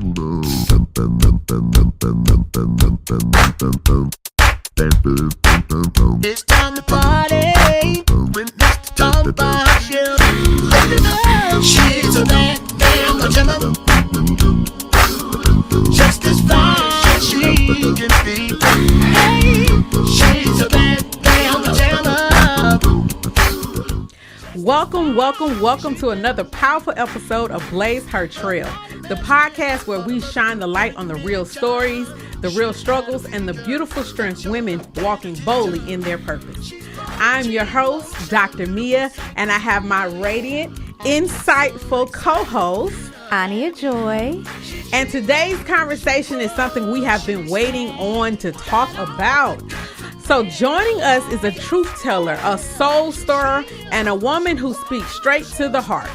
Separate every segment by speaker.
Speaker 1: It's time to party. When it's talk about you. She's a bad damn pajama. Just as fine as she can be. Hey, she's a bad damn pajama.
Speaker 2: Welcome to another powerful episode of Blaze Her Trail, the podcast where we shine the light on the real stories, the real struggles, and the beautiful strength women walking boldly in their purpose. I'm your host, Dr. Mia, and I have my radiant, insightful co-host,
Speaker 3: Ania Joy.
Speaker 2: And today's conversation is something we have been waiting on to talk about. So joining us is a truth teller, a soul stirrer, and a woman who speaks straight to the heart,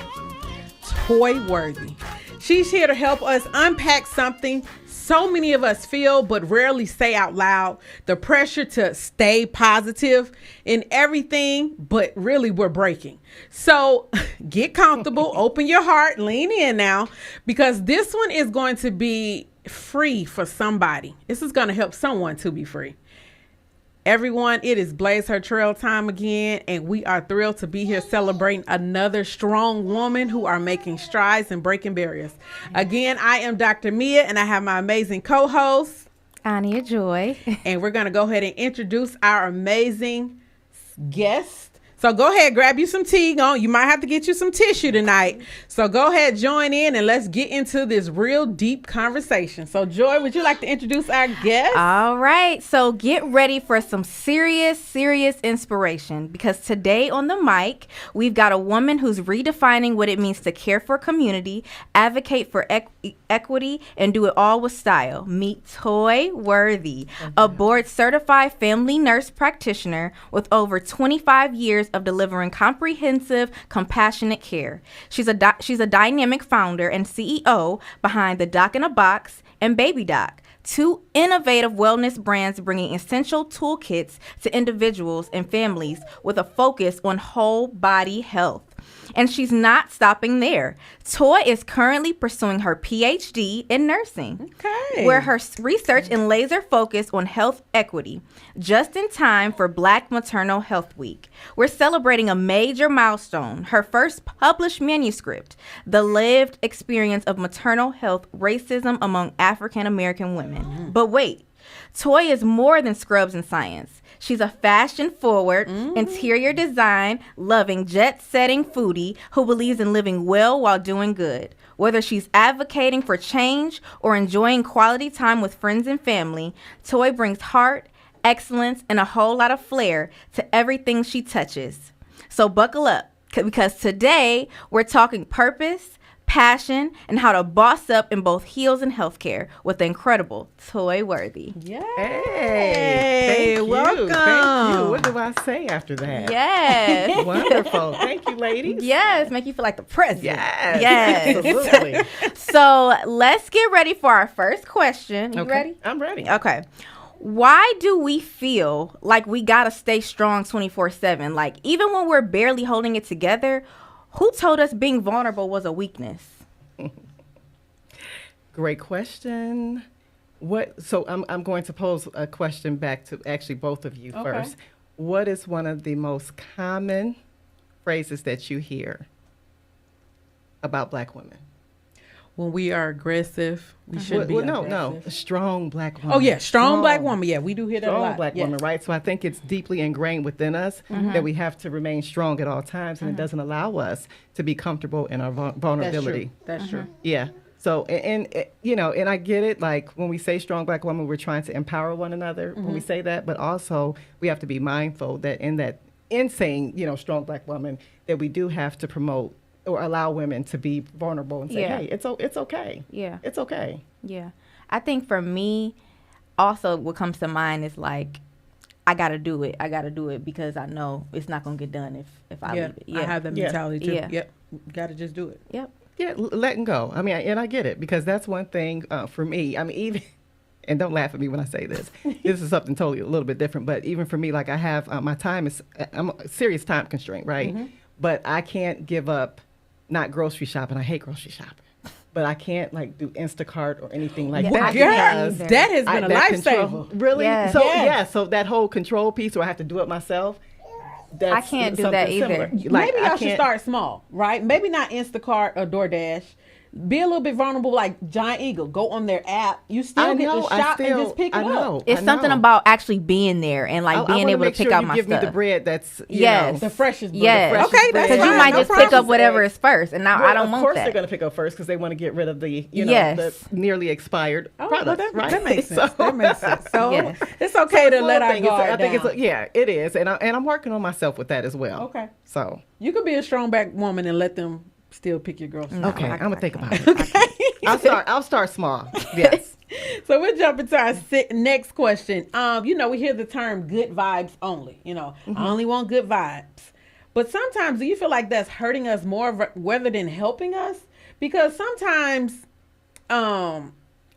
Speaker 2: Toi Worthy. She's here to help us unpack something so many of us feel but rarely say out loud: the pressure to stay positive in everything, but really we're breaking. So get comfortable, open your heart, lean in now, because this one is going to be free for somebody. This is going to help someone to be free. Everyone, it is Blaze Her Trail time again, and we are thrilled to be here celebrating another strong woman who are making strides and breaking barriers. Again, I am Dr. Mia, and I have my amazing co-host,
Speaker 3: Ania Joy.
Speaker 2: And we're going to go ahead and introduce our amazing guest. So go ahead, grab you some tea. You might have to get you some tissue tonight. So go ahead, join in, and let's get into this real deep conversation. So Joy, would you like to introduce our guest?
Speaker 3: All right. So get ready for some serious inspiration, because today on the mic, we've got a woman who's redefining what it means to care for community, advocate for equity, and do it all with style. Meet Toi Worthy, a board certified family nurse practitioner with over 25 years of delivering comprehensive, compassionate care. She's a dynamic founder and CEO behind the Doc in a Box and Baby Doc, two innovative wellness brands bringing essential toolkits to individuals and families with a focus on whole body health. And she's not stopping there. Toi is currently pursuing her PhD in nursing, where her research and laser focus on health equity, just in time for Black Maternal Health Week. We're celebrating a major milestone, her first published manuscript, The Lived Experience of Maternal Health Racism Among African American Women. But wait, Toi is more than scrubs and science. She's a fashion-forward, interior design-loving, jet-setting foodie who believes in living well while doing good. Whether she's advocating for change or enjoying quality time with friends and family, Toi brings heart, excellence, and a whole lot of flair to everything she touches. So buckle up, because today we're talking purpose, passion, and how to boss up in both heels and healthcare with the incredible Toi Worthy.
Speaker 2: Yay!
Speaker 4: Hey,
Speaker 2: Welcome.
Speaker 4: Thank you. What do I say after that?
Speaker 3: Yes.
Speaker 4: Wonderful. Thank you, ladies.
Speaker 3: Yes, make you feel like the president.
Speaker 4: Yes. Absolutely.
Speaker 3: So let's get ready for our first question. You
Speaker 4: Okay.
Speaker 3: ready?
Speaker 4: I'm ready.
Speaker 3: Okay. Why do we feel like we gotta stay strong 24/7? Like, even when we're barely holding it together, who told us being vulnerable was a weakness?
Speaker 4: Great question. So I'm going to pose a question back to actually both of you first. What is one of the most common phrases that you hear about Black women?
Speaker 2: When we are aggressive, we shouldn't be aggressive.
Speaker 4: No. A strong Black woman.
Speaker 2: Oh, yeah. Strong Black woman. Yeah, we do hear that a lot.
Speaker 4: Strong Black woman, right? So I think it's deeply ingrained within us that we have to remain strong at all times, and it doesn't allow us to be comfortable in our vulnerability.
Speaker 2: That's true.
Speaker 4: Yeah. So, and I get it. Like, when we say strong Black woman, we're trying to empower one another when we say that, but also we have to be mindful that in saying, strong Black woman, that we do have to promote or allow women to be vulnerable and say, hey, it's okay.
Speaker 3: Yeah.
Speaker 4: It's okay.
Speaker 3: Yeah. I think for me, also what comes to mind is like, I got to do it. I got to do it because I know it's not going to get done if I leave it.
Speaker 2: Yeah, I have that mentality too.
Speaker 3: Yeah.
Speaker 2: Yep. Got to just do it.
Speaker 3: Yep.
Speaker 4: Yeah, letting go. I mean, and I get it, because that's one thing for me. I mean, even, and don't laugh at me when I say this. This is something totally a little bit different. But even for me, like, I have my time I'm a serious time constraint, right? But I can't give up not grocery shopping. I hate grocery shopping. but I can't like do Instacart or anything like
Speaker 3: Yeah,
Speaker 4: that.
Speaker 3: I can't
Speaker 4: because
Speaker 3: either.
Speaker 2: that has been a
Speaker 4: that
Speaker 2: lifesaver.
Speaker 4: control- Really?
Speaker 3: Yes.
Speaker 4: So
Speaker 2: Yes.
Speaker 4: so that whole control piece where I have to do it myself. That's
Speaker 3: I can't do
Speaker 4: something
Speaker 3: that either.
Speaker 4: similar.
Speaker 2: Maybe
Speaker 4: I
Speaker 2: y'all should
Speaker 4: can't-
Speaker 2: start small, right? Maybe not Instacart or DoorDash. Be a little bit vulnerable, like Giant Eagle. Go on their app. You still get to shop and just pick it up.
Speaker 3: It's something about actually being there and like being
Speaker 4: wanna
Speaker 3: able to
Speaker 4: make
Speaker 3: pick
Speaker 4: sure
Speaker 3: out
Speaker 4: you
Speaker 3: my
Speaker 4: give
Speaker 3: stuff.
Speaker 4: me the bread that's
Speaker 3: Yes.
Speaker 2: The freshest bread.
Speaker 3: Yes.
Speaker 2: The freshest
Speaker 3: Okay,
Speaker 2: bread.
Speaker 3: because you
Speaker 2: Fine,
Speaker 3: might
Speaker 2: no
Speaker 3: just pick
Speaker 2: problem.
Speaker 3: up whatever is first, and now I don't want
Speaker 4: Of course,
Speaker 3: that.
Speaker 4: they're going to pick up first because they want to get rid of the
Speaker 3: Yes.
Speaker 4: the nearly expired
Speaker 2: Oh,
Speaker 4: products.
Speaker 2: well,
Speaker 4: right?
Speaker 2: that makes sense. That makes sense. So
Speaker 3: Yes.
Speaker 2: it's okay to let our
Speaker 4: thing is-
Speaker 2: guard
Speaker 4: I think
Speaker 2: down.
Speaker 4: it is, and I'm working on myself with that as well.
Speaker 2: Okay.
Speaker 4: So
Speaker 2: You could be a strong back woman and let them still pick your girls.
Speaker 4: okay, I'm gonna think about it. I'll start small. Yes.
Speaker 2: So we're jumping to our next question. We hear the term "good vibes only." I only want good vibes. But sometimes, do you feel like that's hurting us more rather than helping us? Because sometimes,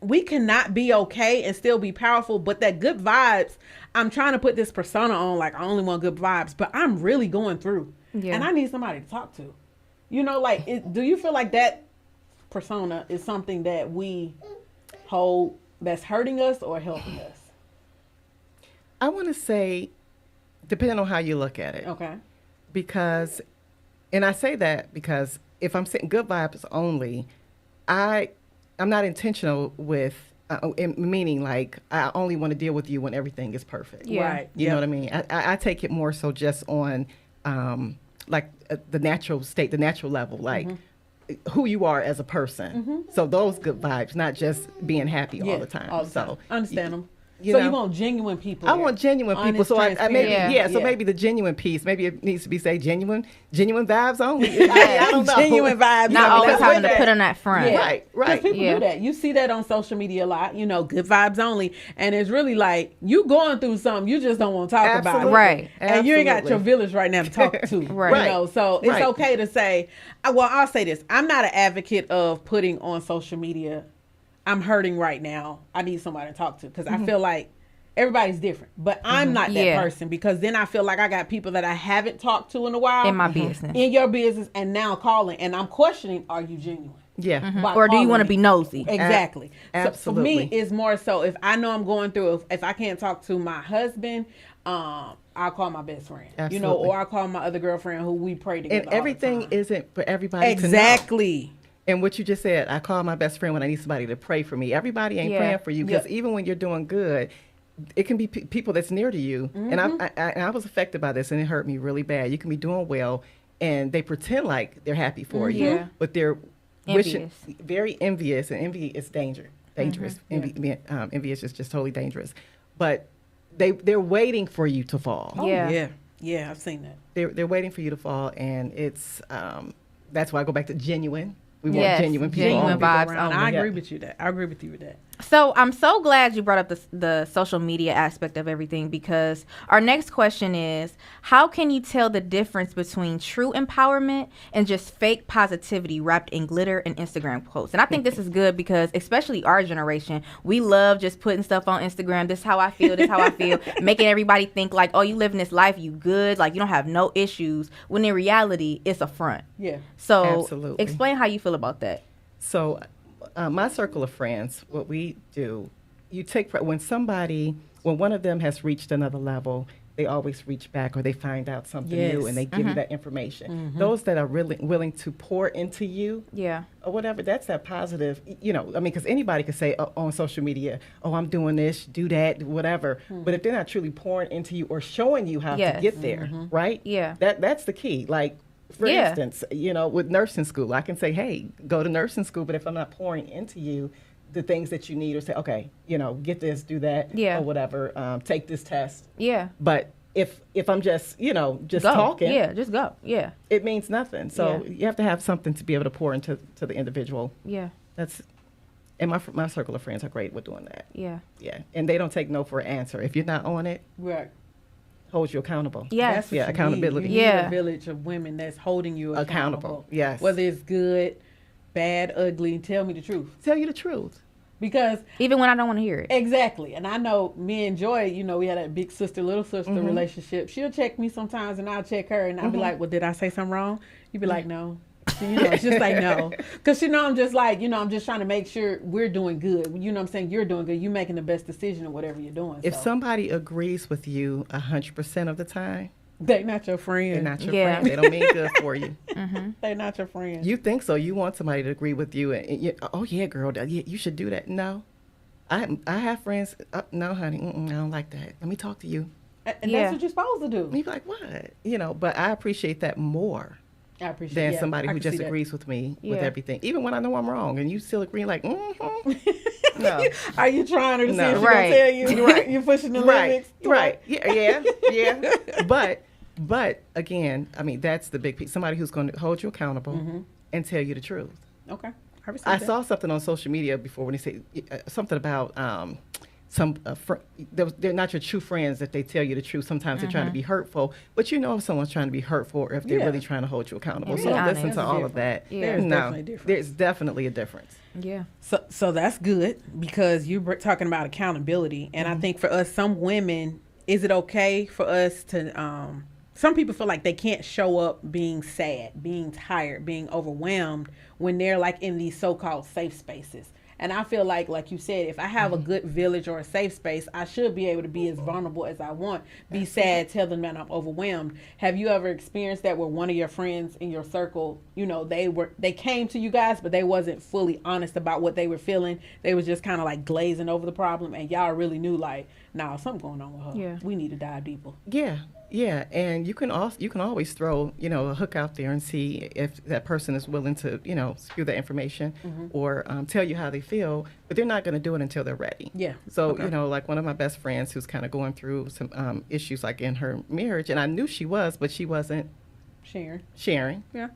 Speaker 2: we cannot be okay and still be powerful. But that good vibes, I'm trying to put this persona on, like I only want good vibes, but I'm really going through, and I need somebody to talk to. Do you feel like that persona is something that we hold that's hurting us or helping us?
Speaker 4: I want to say, depending on how you look at it.
Speaker 2: Okay.
Speaker 4: Because, and I say that because if I'm saying good vibes only, I'm not intentional with, meaning like I only want to deal with you when everything is perfect.
Speaker 3: Yeah.
Speaker 2: Right.
Speaker 4: You know what I mean? I take it more so just on the natural state, the natural level, like who you are as a person. So those good vibes, not just being happy all the time.
Speaker 2: All the time. Understand them.
Speaker 4: you
Speaker 2: So
Speaker 4: know?
Speaker 2: you want genuine people.
Speaker 4: I
Speaker 2: there.
Speaker 4: want genuine people.
Speaker 2: Honest,
Speaker 4: So I maybe
Speaker 2: transparent.
Speaker 4: so maybe the genuine piece, maybe it needs to be genuine vibes only. I don't know.
Speaker 2: Genuine vibes.
Speaker 3: Not always
Speaker 2: Because
Speaker 3: having
Speaker 2: with
Speaker 3: to put
Speaker 2: that-
Speaker 3: on that front.
Speaker 2: Yeah.
Speaker 4: Right.
Speaker 2: Because people
Speaker 3: Yeah.
Speaker 2: do that. You see that on social media a lot, good vibes only. And it's really like you going through something, you just don't want to talk about
Speaker 4: Absolutely.
Speaker 2: it.
Speaker 3: Right.
Speaker 2: And you ain't got
Speaker 4: Absolutely.
Speaker 2: your village right now to talk to.
Speaker 3: Right.
Speaker 2: So it's
Speaker 4: Right.
Speaker 2: okay to say, well, I'll say this. I'm not an advocate of putting on social media, I'm hurting right now. I need somebody to talk to. Because I feel like everybody's different. But I'm not that
Speaker 3: Yeah.
Speaker 2: person because then I feel like I got people that I haven't talked to in a while.
Speaker 3: In my business.
Speaker 2: In your business and now calling. And I'm questioning, are you genuine?
Speaker 4: Yeah.
Speaker 2: By
Speaker 3: Or do you
Speaker 2: calling
Speaker 3: want to
Speaker 2: me.
Speaker 3: be nosy?
Speaker 2: Exactly. So for
Speaker 4: Absolutely.
Speaker 2: me, it's more so if I know I'm going through, if I can't talk to my husband, I'll call my best friend.
Speaker 4: Absolutely.
Speaker 2: Or I'll call my other girlfriend who we pray together.
Speaker 4: And
Speaker 2: all the
Speaker 4: everything
Speaker 2: time.
Speaker 4: isn't for everybody to know.
Speaker 2: Exactly.
Speaker 4: And what you just said, I call my best friend when I need somebody to pray for me. Everybody ain't
Speaker 3: Yeah.
Speaker 4: praying for you because
Speaker 2: Yep.
Speaker 4: even when you're doing good, it can be people that's near to you. And I was affected by this, and it hurt me really bad. You can be doing well, and they pretend like they're happy for you,
Speaker 3: Yeah.
Speaker 4: but they're wishing,
Speaker 3: Envious.
Speaker 4: very envious, and envy is dangerous. Envy is just totally dangerous. But they're waiting for you to fall.
Speaker 2: Oh,
Speaker 3: Yeah.
Speaker 2: yeah. I've seen that.
Speaker 4: They're waiting for you to fall, and it's that's why I go back to genuine. We
Speaker 3: Yes,
Speaker 4: want genuine people.
Speaker 3: genuine
Speaker 4: on.
Speaker 3: vibes
Speaker 2: Around.
Speaker 3: only.
Speaker 2: I
Speaker 4: Yeah.
Speaker 2: agree with you that. I agree with you with that.
Speaker 3: So I'm so glad you brought up the social media aspect of everything because our next question is, how can you tell the difference between true empowerment and just fake positivity wrapped in glitter and Instagram quotes? And I think this is good because especially our generation, we love just putting stuff on Instagram. This is how I feel. This is how I feel. Making everybody think like, oh, you living this life, you good. Like you don't have no issues. When in reality, it's a front.
Speaker 2: Yeah.
Speaker 3: So
Speaker 4: Absolutely.
Speaker 3: explain how you feel about that.
Speaker 4: So, my circle of friends, what we do, you take when one of them has reached another level, they always reach back or they find out something new
Speaker 2: Yes.
Speaker 4: and they give you that information. Those that are really willing to pour into you
Speaker 3: Yeah.
Speaker 4: or whatever, that's that positive, because anybody could say on social media, oh, I'm doing this, do that, whatever. But if they're not truly pouring into you or showing you how
Speaker 3: Yes.
Speaker 4: to get there, right?
Speaker 3: Yeah.
Speaker 4: That's the key. Like, for
Speaker 3: Yeah.
Speaker 4: instance, with nursing school, I can say, hey, go to nursing school, but if I'm not pouring into you the things that you need or say, okay, get this, do that,
Speaker 3: Yeah.
Speaker 4: or whatever, take this test.
Speaker 3: Yeah.
Speaker 4: But if I'm just, just
Speaker 3: Go.
Speaker 4: talking,
Speaker 3: Yeah. Just go. Yeah.
Speaker 4: it means nothing. So
Speaker 3: Yeah.
Speaker 4: you have to have something to be able to pour into the individual.
Speaker 3: Yeah.
Speaker 4: And my circle of friends are great with doing that.
Speaker 3: Yeah.
Speaker 4: Yeah. And they don't take no for an answer. If you're not on it,
Speaker 2: Right.
Speaker 4: holds you accountable.
Speaker 3: Yes.
Speaker 2: That's what
Speaker 4: Yeah,
Speaker 2: you
Speaker 4: accountability.
Speaker 2: Need. You
Speaker 3: Yeah.
Speaker 2: need a village of women that's holding you accountable.
Speaker 4: Yes.
Speaker 2: Whether it's good, bad, ugly, tell me the truth.
Speaker 4: Tell you the truth.
Speaker 2: Because
Speaker 3: Even when I don't want to hear it.
Speaker 2: exactly, and I know me and Joy, we had that big sister, little sister relationship. She'll check me sometimes, and I'll check her, and I'll be like, "Well, did I say something wrong?" You'd be like, "No." Just say no. Because, I'm just like, I'm just trying to make sure we're doing good. You know what I'm saying? You're doing good. You're making the best decision in whatever you're doing.
Speaker 4: If
Speaker 2: so.
Speaker 4: somebody agrees with you 100% of the time,
Speaker 2: They're not your friend.
Speaker 4: they're not your friend. They don't mean good for you.
Speaker 2: They're not your friend.
Speaker 4: You think so. You want somebody to agree with you. And oh, yeah, girl, you should do that. No. I have friends. No, honey, I don't like that. Let me talk to you.
Speaker 2: And that's what you're supposed to do.
Speaker 4: And you'd be like, what? But I appreciate that more.
Speaker 2: I appreciate
Speaker 4: than
Speaker 2: yeah,
Speaker 4: somebody
Speaker 2: I
Speaker 4: who
Speaker 2: can
Speaker 4: just
Speaker 2: see
Speaker 4: agrees with me with everything, even when I know I'm wrong, and you still agree, like, no.
Speaker 2: Are you trying her to see
Speaker 3: No.
Speaker 2: if she
Speaker 3: Right.
Speaker 2: gonna tell you? Right. You're pushing the limits.
Speaker 4: Right. Yeah. But again, I mean, that's the big piece. Somebody who's going to hold you accountable and tell you the truth.
Speaker 2: Okay.
Speaker 4: I saw something on social media before when they say something about they're not your true friends that they tell you the truth. Sometimes they're trying to be hurtful, but if someone's trying to be hurtful or if they're really trying to hold you accountable.
Speaker 3: Yeah.
Speaker 4: So
Speaker 3: Be
Speaker 4: don't listen
Speaker 3: honest.
Speaker 4: to all of that.
Speaker 3: Yeah.
Speaker 2: There's definitely a difference.
Speaker 4: There's definitely a difference.
Speaker 3: Yeah.
Speaker 2: So that's good because you're talking about accountability, and I think for us, some women, is it okay for us to? Some people feel like they can't show up being sad, being tired, being overwhelmed when they're like in these so-called safe spaces. And I feel like you said, if I have a good village or a safe space, I should be able to be as vulnerable as I want, be sad, tell them that I'm overwhelmed. Have you ever experienced that where one of your friends in your circle, they came to you guys, but they wasn't fully honest about what they were feeling. They was just kind of like glazing over the problem, and y'all really knew like, nah, something going on with her.
Speaker 3: Yeah.
Speaker 2: We need to dive deeper.
Speaker 4: Yeah, and you can always throw a hook out there and see if that person is willing to spew that information or tell you how they feel, but they're not going to do it until they're ready.
Speaker 2: Yeah.
Speaker 4: So like one of my best friends who's kind of going through some issues like in her marriage, and I knew she was, but she wasn't sharing.
Speaker 2: Yeah.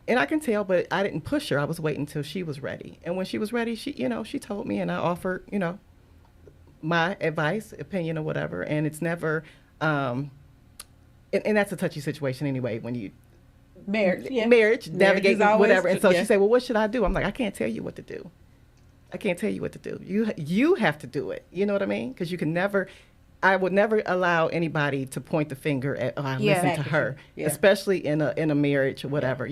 Speaker 4: And I can tell, but I didn't push her. I was waiting until she was ready, and when she was ready, she told me, and I offered my advice, opinion, or whatever, and it's never. And that's a touchy situation anyway when you marriage navigate whatever. And so she said, well, what should I do? I'm like, I can't tell you what to do. You have to do it. You know what I mean? Because I would never allow anybody to point the finger at, I listen to her, especially in a marriage or whatever.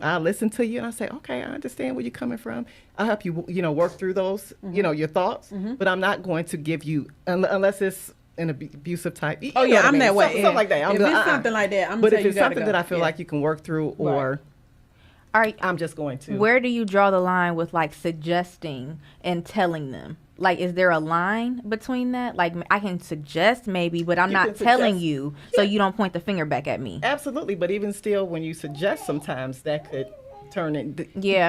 Speaker 4: I'll listen to you and I say, okay, I understand where you're coming from. I'll help you, work through those, your thoughts, but I'm not going to give you, unless it's an abusive type.
Speaker 2: I'm that way.
Speaker 4: Something like that.
Speaker 2: If it's something like that, I'm
Speaker 4: but
Speaker 2: tell
Speaker 4: if
Speaker 2: you
Speaker 4: it's something that I feel like you can work through, or I'm just going to.
Speaker 3: Where do you draw the line with like suggesting and telling them? Like, is there a line between that? Like, I can suggest maybe, but I'm not telling you, so you don't point the finger back at me.
Speaker 4: Absolutely, but even still, when you suggest, sometimes that could turn in.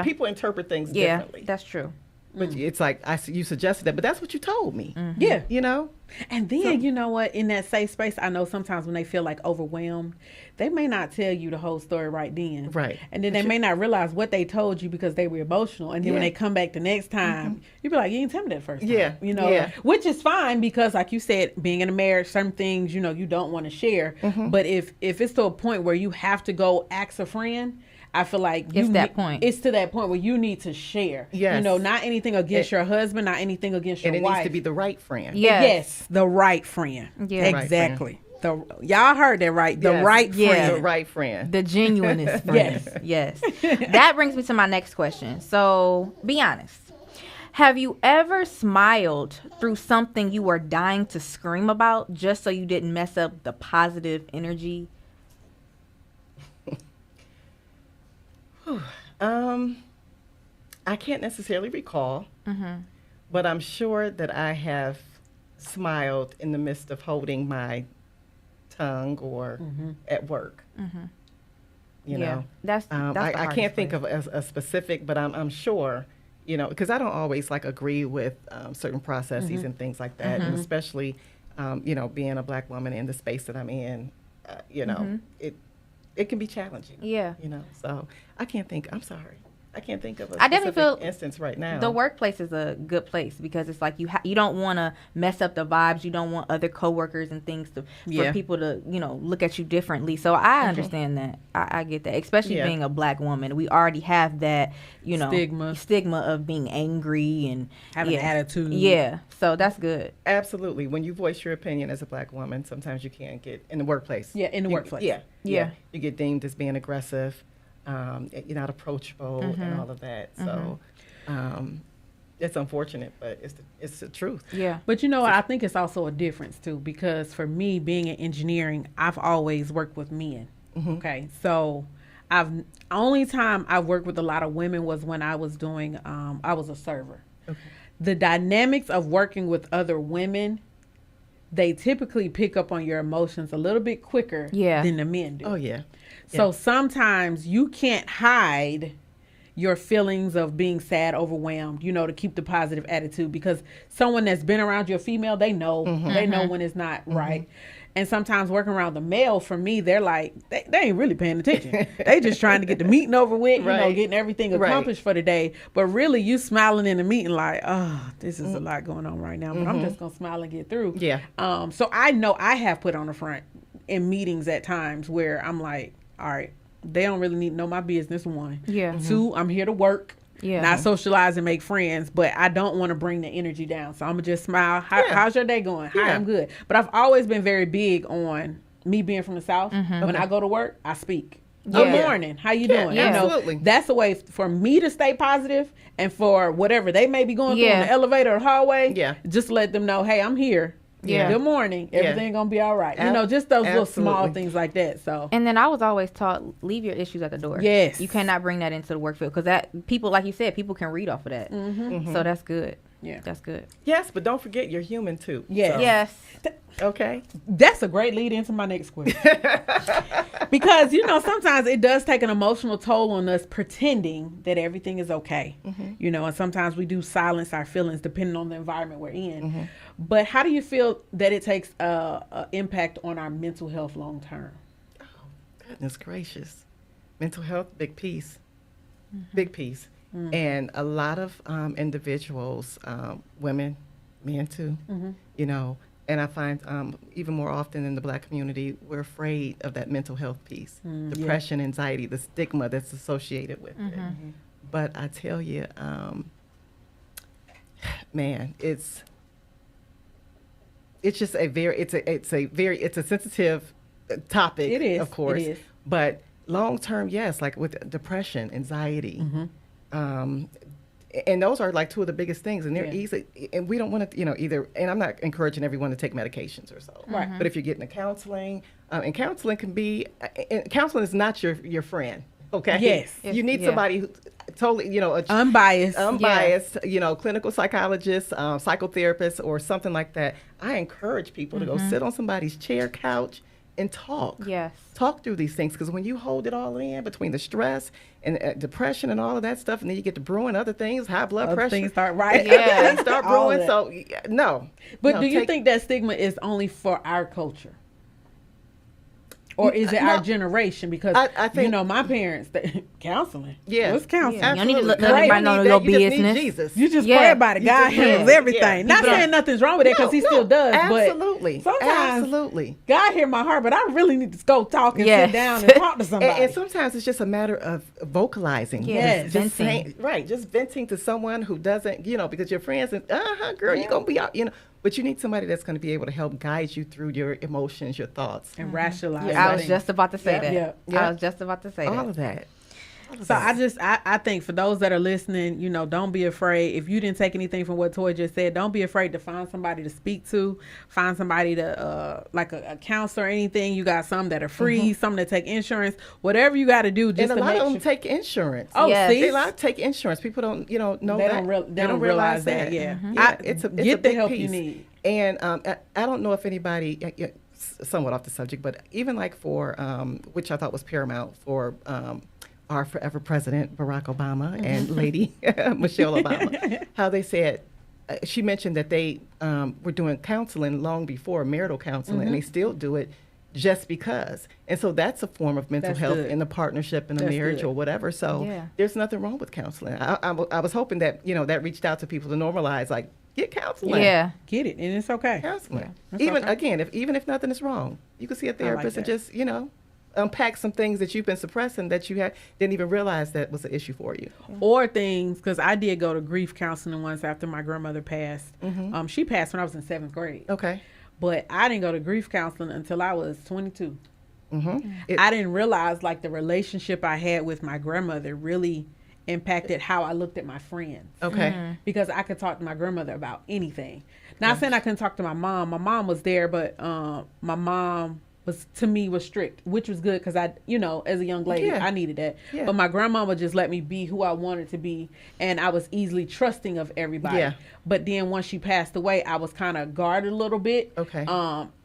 Speaker 4: People interpret things differently.
Speaker 3: Yeah, that's true.
Speaker 4: But it's like you suggested that, but that's what you told me.
Speaker 2: Yeah.
Speaker 4: So,
Speaker 2: And then, you know what, in that safe space, I know sometimes when they feel like overwhelmed, they may not tell you the whole story right then.
Speaker 4: Right.
Speaker 2: And then they may not realize what they told you because they were emotional. And then when they come back the next time, you be like, you didn't tell me that first time. Which is fine because, like you said, being in a marriage, certain things, you don't want to share. But if it's to a point where you have to go ask a friend, I feel like
Speaker 3: it's that point.
Speaker 2: It's to that point where you need to share.
Speaker 4: Yes.
Speaker 2: Not anything against your husband, not anything against your wife.
Speaker 4: And it needs to be the right friend.
Speaker 2: Yes, the right friend.
Speaker 3: Yeah.
Speaker 2: Exactly. Y'all heard that right. The right friend.
Speaker 3: Yeah.
Speaker 4: The right friend.
Speaker 3: The genuinest friend. Yes. That brings me to my next question. So, be honest. Have you ever smiled through something you were dying to scream about just so you didn't mess up the positive energy?
Speaker 4: I can't necessarily recall, but I'm sure that I have smiled in the midst of holding my tongue or at work. You know,
Speaker 3: that's
Speaker 4: I can't think of a specific, but I'm sure, because I don't always agree with certain processes and things like that, and especially, being a Black woman in the space that I'm in, it can be challenging.
Speaker 3: Yeah.
Speaker 4: So I can't think. I'm sorry. I can't think of a
Speaker 3: I definitely
Speaker 4: specific
Speaker 3: feel
Speaker 4: instance right now.
Speaker 3: The workplace is a good place because it's like you don't want to mess up the vibes. You don't want other coworkers and things for people to look at you differently. So I understand that. I get that, especially being a Black woman. We already have that stigma of being angry and
Speaker 2: having an attitude.
Speaker 3: Yeah, so that's good.
Speaker 4: Absolutely. When you voice your opinion as a Black woman, sometimes you can't get in the workplace.
Speaker 2: Yeah, in the workplace.
Speaker 4: Yeah. You get deemed as being aggressive. you're not approachable, and all of that. So it's unfortunate, but it's the truth.
Speaker 3: Yeah.
Speaker 2: But you know what? I think it's also a difference too, because for me, being in engineering, I've always worked with men. Okay, so only time I've worked with a lot of women was when I was doing I was a server.
Speaker 4: Okay.
Speaker 2: The dynamics of working with other women, they typically pick up on your emotions a little bit quicker than the men do.
Speaker 4: Oh yeah.
Speaker 2: So sometimes you can't hide your feelings of being sad, overwhelmed, to keep the positive attitude, because someone that's been around you, a female, they know when it's not right. And sometimes working around the male, for me, they're like, they ain't really paying attention. They just trying to get the meeting over with, getting everything accomplished for the day. But really, you smiling in the meeting like, oh, this is a lot going on right now, but I'm just going to smile and get through.
Speaker 4: Yeah.
Speaker 2: So I know I have put on the front in meetings at times where I'm like, all right, they don't really need to know my business, one.
Speaker 3: Yeah.
Speaker 2: Two, I'm here to work.
Speaker 3: Yeah.
Speaker 2: Not socialize and make friends, but I don't want to bring the energy down. So I'm going to just smile. How's your day going? Hi, I'm good. But I've always been very big on me being from the South. When I go to work, I speak. Good morning. How you doing?
Speaker 4: Yeah, absolutely.
Speaker 2: That's a way for me to stay positive, and for whatever they may be going through in the elevator or hallway, just let them know, hey, I'm here.
Speaker 3: Yeah.
Speaker 2: Good morning. Everything gonna be all right. Just those little small things like that. So.
Speaker 3: And then I was always taught, leave your issues at the door.
Speaker 2: Yes.
Speaker 3: You cannot bring that into the work field, because that people, like you said, people can read off of that. So that's good.
Speaker 2: Yeah.
Speaker 3: That's good.
Speaker 4: Yes, but don't forget you're human too.
Speaker 2: Yes.
Speaker 4: So,
Speaker 3: Yes.
Speaker 4: okay.
Speaker 2: That's a great lead into my next question. Because, sometimes it does take an emotional toll on us pretending that everything is okay. And sometimes we do silence our feelings depending on the environment we're in. But how do you feel that it takes an impact on our mental health long term?
Speaker 4: Oh, goodness gracious. Mental health, big piece. Big piece. And a lot of individuals, women, men too, and I find even more often in the Black community, we're afraid of that mental health piece, depression, anxiety, the stigma that's associated with it. But I tell you, man, it's just it's a sensitive topic.
Speaker 2: It is,
Speaker 4: of course.
Speaker 2: it is.
Speaker 4: But long term, yes, like with depression, anxiety. And those are like two of the biggest things, and they're easy. And we don't want to, either. And I'm not encouraging everyone to take medications or so.
Speaker 2: Right.
Speaker 4: But if you're getting a counseling, and counseling can be, and counseling is not your friend. Okay.
Speaker 2: Yes.
Speaker 4: You need somebody who totally,
Speaker 2: Unbiased.
Speaker 4: Clinical psychologist, psychotherapist, or something like that. I encourage people to go sit on somebody's chair, couch, and talk.
Speaker 3: Yes.
Speaker 4: Talk through these things, because when you hold it all in between the stress and depression and all of that stuff, and then you get to brewing other things, high blood pressure.
Speaker 2: Things start right.
Speaker 4: Things start
Speaker 2: All
Speaker 4: brewing.
Speaker 2: that.
Speaker 4: So no.
Speaker 2: But
Speaker 4: No,
Speaker 2: do you think that stigma is only for our culture? Or is it our generation? Because
Speaker 4: I think,
Speaker 2: my parents, counseling.
Speaker 4: Yeah.
Speaker 2: What's counseling?
Speaker 3: Yeah. You don't need to let
Speaker 4: Absolutely.
Speaker 3: everybody know
Speaker 4: You
Speaker 3: your
Speaker 4: just need
Speaker 3: business.
Speaker 4: Jesus.
Speaker 2: You just
Speaker 3: Yeah.
Speaker 2: pray about it.
Speaker 4: You
Speaker 2: God
Speaker 4: just-
Speaker 2: handles
Speaker 4: yeah,
Speaker 2: everything.
Speaker 4: yeah.
Speaker 2: Not
Speaker 4: People
Speaker 2: saying nothing's wrong with it, because he still does.
Speaker 4: Absolutely.
Speaker 2: But sometimes
Speaker 4: Absolutely.
Speaker 2: God hear my heart, but I really need to go talk and
Speaker 3: Yes.
Speaker 2: sit down and talk to somebody.
Speaker 4: And sometimes it's just a matter of vocalizing.
Speaker 3: Yes,
Speaker 4: Just
Speaker 3: venting.
Speaker 4: just venting to someone who doesn't, because your friends and, girl, you're going to be out, but you need somebody that's going to be able to help guide you through your emotions, your thoughts.
Speaker 2: and rationalize.
Speaker 3: I was
Speaker 2: everything.
Speaker 3: just about to say
Speaker 2: Yeah,
Speaker 3: that.
Speaker 2: yeah,
Speaker 4: yeah.
Speaker 3: I was just about to say
Speaker 4: All
Speaker 3: that.
Speaker 4: of that.
Speaker 2: So I think for those that are listening, don't be afraid. If you didn't take anything from what Toi just said, don't be afraid to find somebody to speak to, find somebody to, like a counselor or anything. You got some that are free, some that take insurance, whatever you got to do just
Speaker 4: And a
Speaker 2: to
Speaker 4: lot
Speaker 2: make
Speaker 4: of them
Speaker 2: sure.
Speaker 4: take insurance.
Speaker 2: Oh,
Speaker 3: Yes.
Speaker 2: see?
Speaker 4: A lot take insurance. People don't, know
Speaker 2: They
Speaker 4: that.
Speaker 2: don't realize that, yeah.
Speaker 4: It's a
Speaker 2: Get the
Speaker 4: big
Speaker 2: help
Speaker 4: piece.
Speaker 2: you need.
Speaker 4: And I don't know if anybody, somewhat off the subject, but even like for, which I thought was paramount for our forever president, Barack Obama, and Lady Michelle Obama, how they said, she mentioned that they were doing counseling long before marital counseling, and they still do it just because. And so that's a form of mental
Speaker 2: That's
Speaker 4: health
Speaker 2: good.
Speaker 4: in the partnership, in the
Speaker 2: That's
Speaker 4: marriage,
Speaker 2: good.
Speaker 4: or whatever. So
Speaker 3: Yeah.
Speaker 4: there's nothing wrong with counseling. I was hoping that, that reached out to people to normalize, like, get counseling.
Speaker 3: Yeah.
Speaker 2: Get it, and it's okay.
Speaker 4: Counseling.
Speaker 2: That's
Speaker 4: Even
Speaker 2: okay.
Speaker 4: again, even if nothing is wrong, you can see a therapist and
Speaker 2: that.
Speaker 4: just, unpack some things that you've been suppressing that you didn't even realize that was an issue for you.
Speaker 2: Or things, because I did go to grief counseling once after my grandmother passed. She passed when I was in 7th grade.
Speaker 4: Okay.
Speaker 2: But I didn't go to grief counseling until I was 22. I didn't realize like the relationship I had with my grandmother really impacted how I looked at my friends.
Speaker 4: Okay.
Speaker 2: Because I could talk to my grandmother about anything. Not saying I couldn't talk to my mom. My mom was there, but my mom was strict, which was good because I, as a young lady,
Speaker 4: Yeah.
Speaker 2: I needed that.
Speaker 4: Yeah.
Speaker 2: But my grandma would just let me be who I wanted to be, and I was easily trusting of everybody.
Speaker 4: Yeah.
Speaker 2: But then once she passed away, I was kind of guarded a little bit.
Speaker 4: Okay.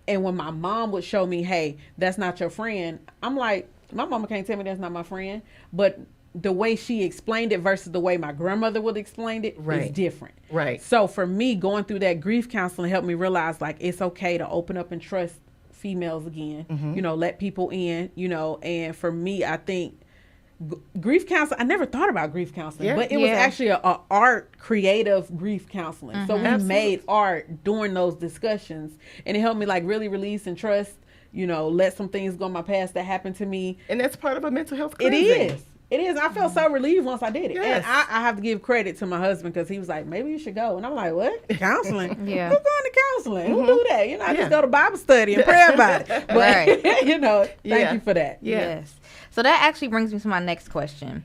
Speaker 2: And when my mom would show me, hey, that's not your friend, I'm like, my mama can't tell me that's not my friend. But the way she explained it versus the way my grandmother would explain it
Speaker 4: Right.
Speaker 2: is different.
Speaker 4: Right.
Speaker 2: So for me, going through that grief counseling helped me realize like it's okay to open up and trust females again, let people in, and for me, I think grief counseling, I never thought about grief counseling,
Speaker 4: Yeah.
Speaker 2: but it was
Speaker 3: Yeah.
Speaker 2: actually a art creative grief counseling. So we made art during those discussions, and it helped me like really release and trust, let some things go in my past that happened to me.
Speaker 4: And that's part of a mental health
Speaker 2: It
Speaker 4: cleansing.
Speaker 2: is. It is. I felt so relieved once I did it.
Speaker 4: Yes.
Speaker 2: And I have to give credit to my husband because he was like, maybe you should go. And I'm like, what? Counseling?
Speaker 3: Yeah.
Speaker 2: Who's going to counseling? Who do that? I just go to Bible study and pray about it. But,
Speaker 3: Right.
Speaker 2: thank
Speaker 4: Yeah.
Speaker 2: you for that.
Speaker 4: Yeah.
Speaker 3: Yes. So that actually brings me to my next question.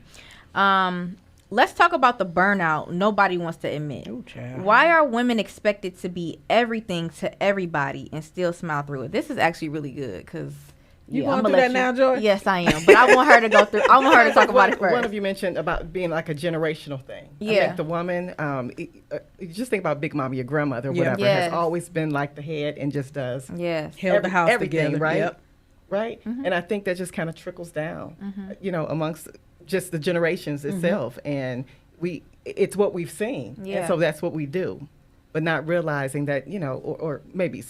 Speaker 3: Let's talk about the burnout nobody wants to admit.
Speaker 2: Ooh, child.
Speaker 3: Why are women expected to be everything to everybody and still smile through it? This is actually really good because
Speaker 2: You going through that now, Joy?
Speaker 3: Yes, I am. But I want her to go through. I want her to talk about it first.
Speaker 4: One of you mentioned about being like a generational thing. I
Speaker 3: Yeah.
Speaker 4: think the woman, just think about Big Mama, your grandmother,
Speaker 2: Yeah.
Speaker 4: whatever,
Speaker 3: Yes.
Speaker 4: has always been like the head and just does
Speaker 3: Yes.
Speaker 2: Held the house
Speaker 4: everything,
Speaker 2: together.
Speaker 4: right?
Speaker 2: Yep.
Speaker 4: Right? And I think that just kind of trickles down, amongst just the generations itself. And it's what we've seen.
Speaker 3: Yeah.
Speaker 4: And so that's what we do. But not realizing that, or maybe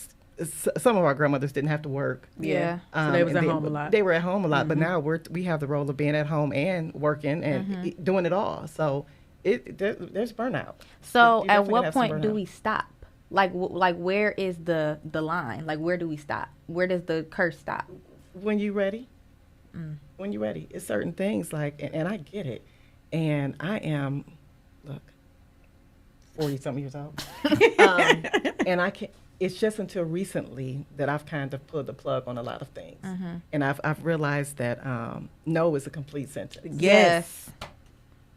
Speaker 4: some of our grandmothers didn't have to work.
Speaker 3: Yeah.
Speaker 2: So they was
Speaker 4: and
Speaker 2: at home a lot.
Speaker 4: They were at home a lot, but now we have the role of being at home and working and doing it all. So there's burnout.
Speaker 3: So
Speaker 4: You
Speaker 3: at
Speaker 4: definitely
Speaker 3: what
Speaker 4: have some
Speaker 3: point do
Speaker 4: burnout.
Speaker 3: we stop? Like where is the line? Like where do we stop? Where does the curse stop?
Speaker 4: When you ready? When you're ready. It's certain things like, and I get it. And I am, 40-something years old. And I can't. It's just until recently that I've kind of pulled the plug on a lot of things. And I've realized that no is a complete sentence.
Speaker 2: Yes.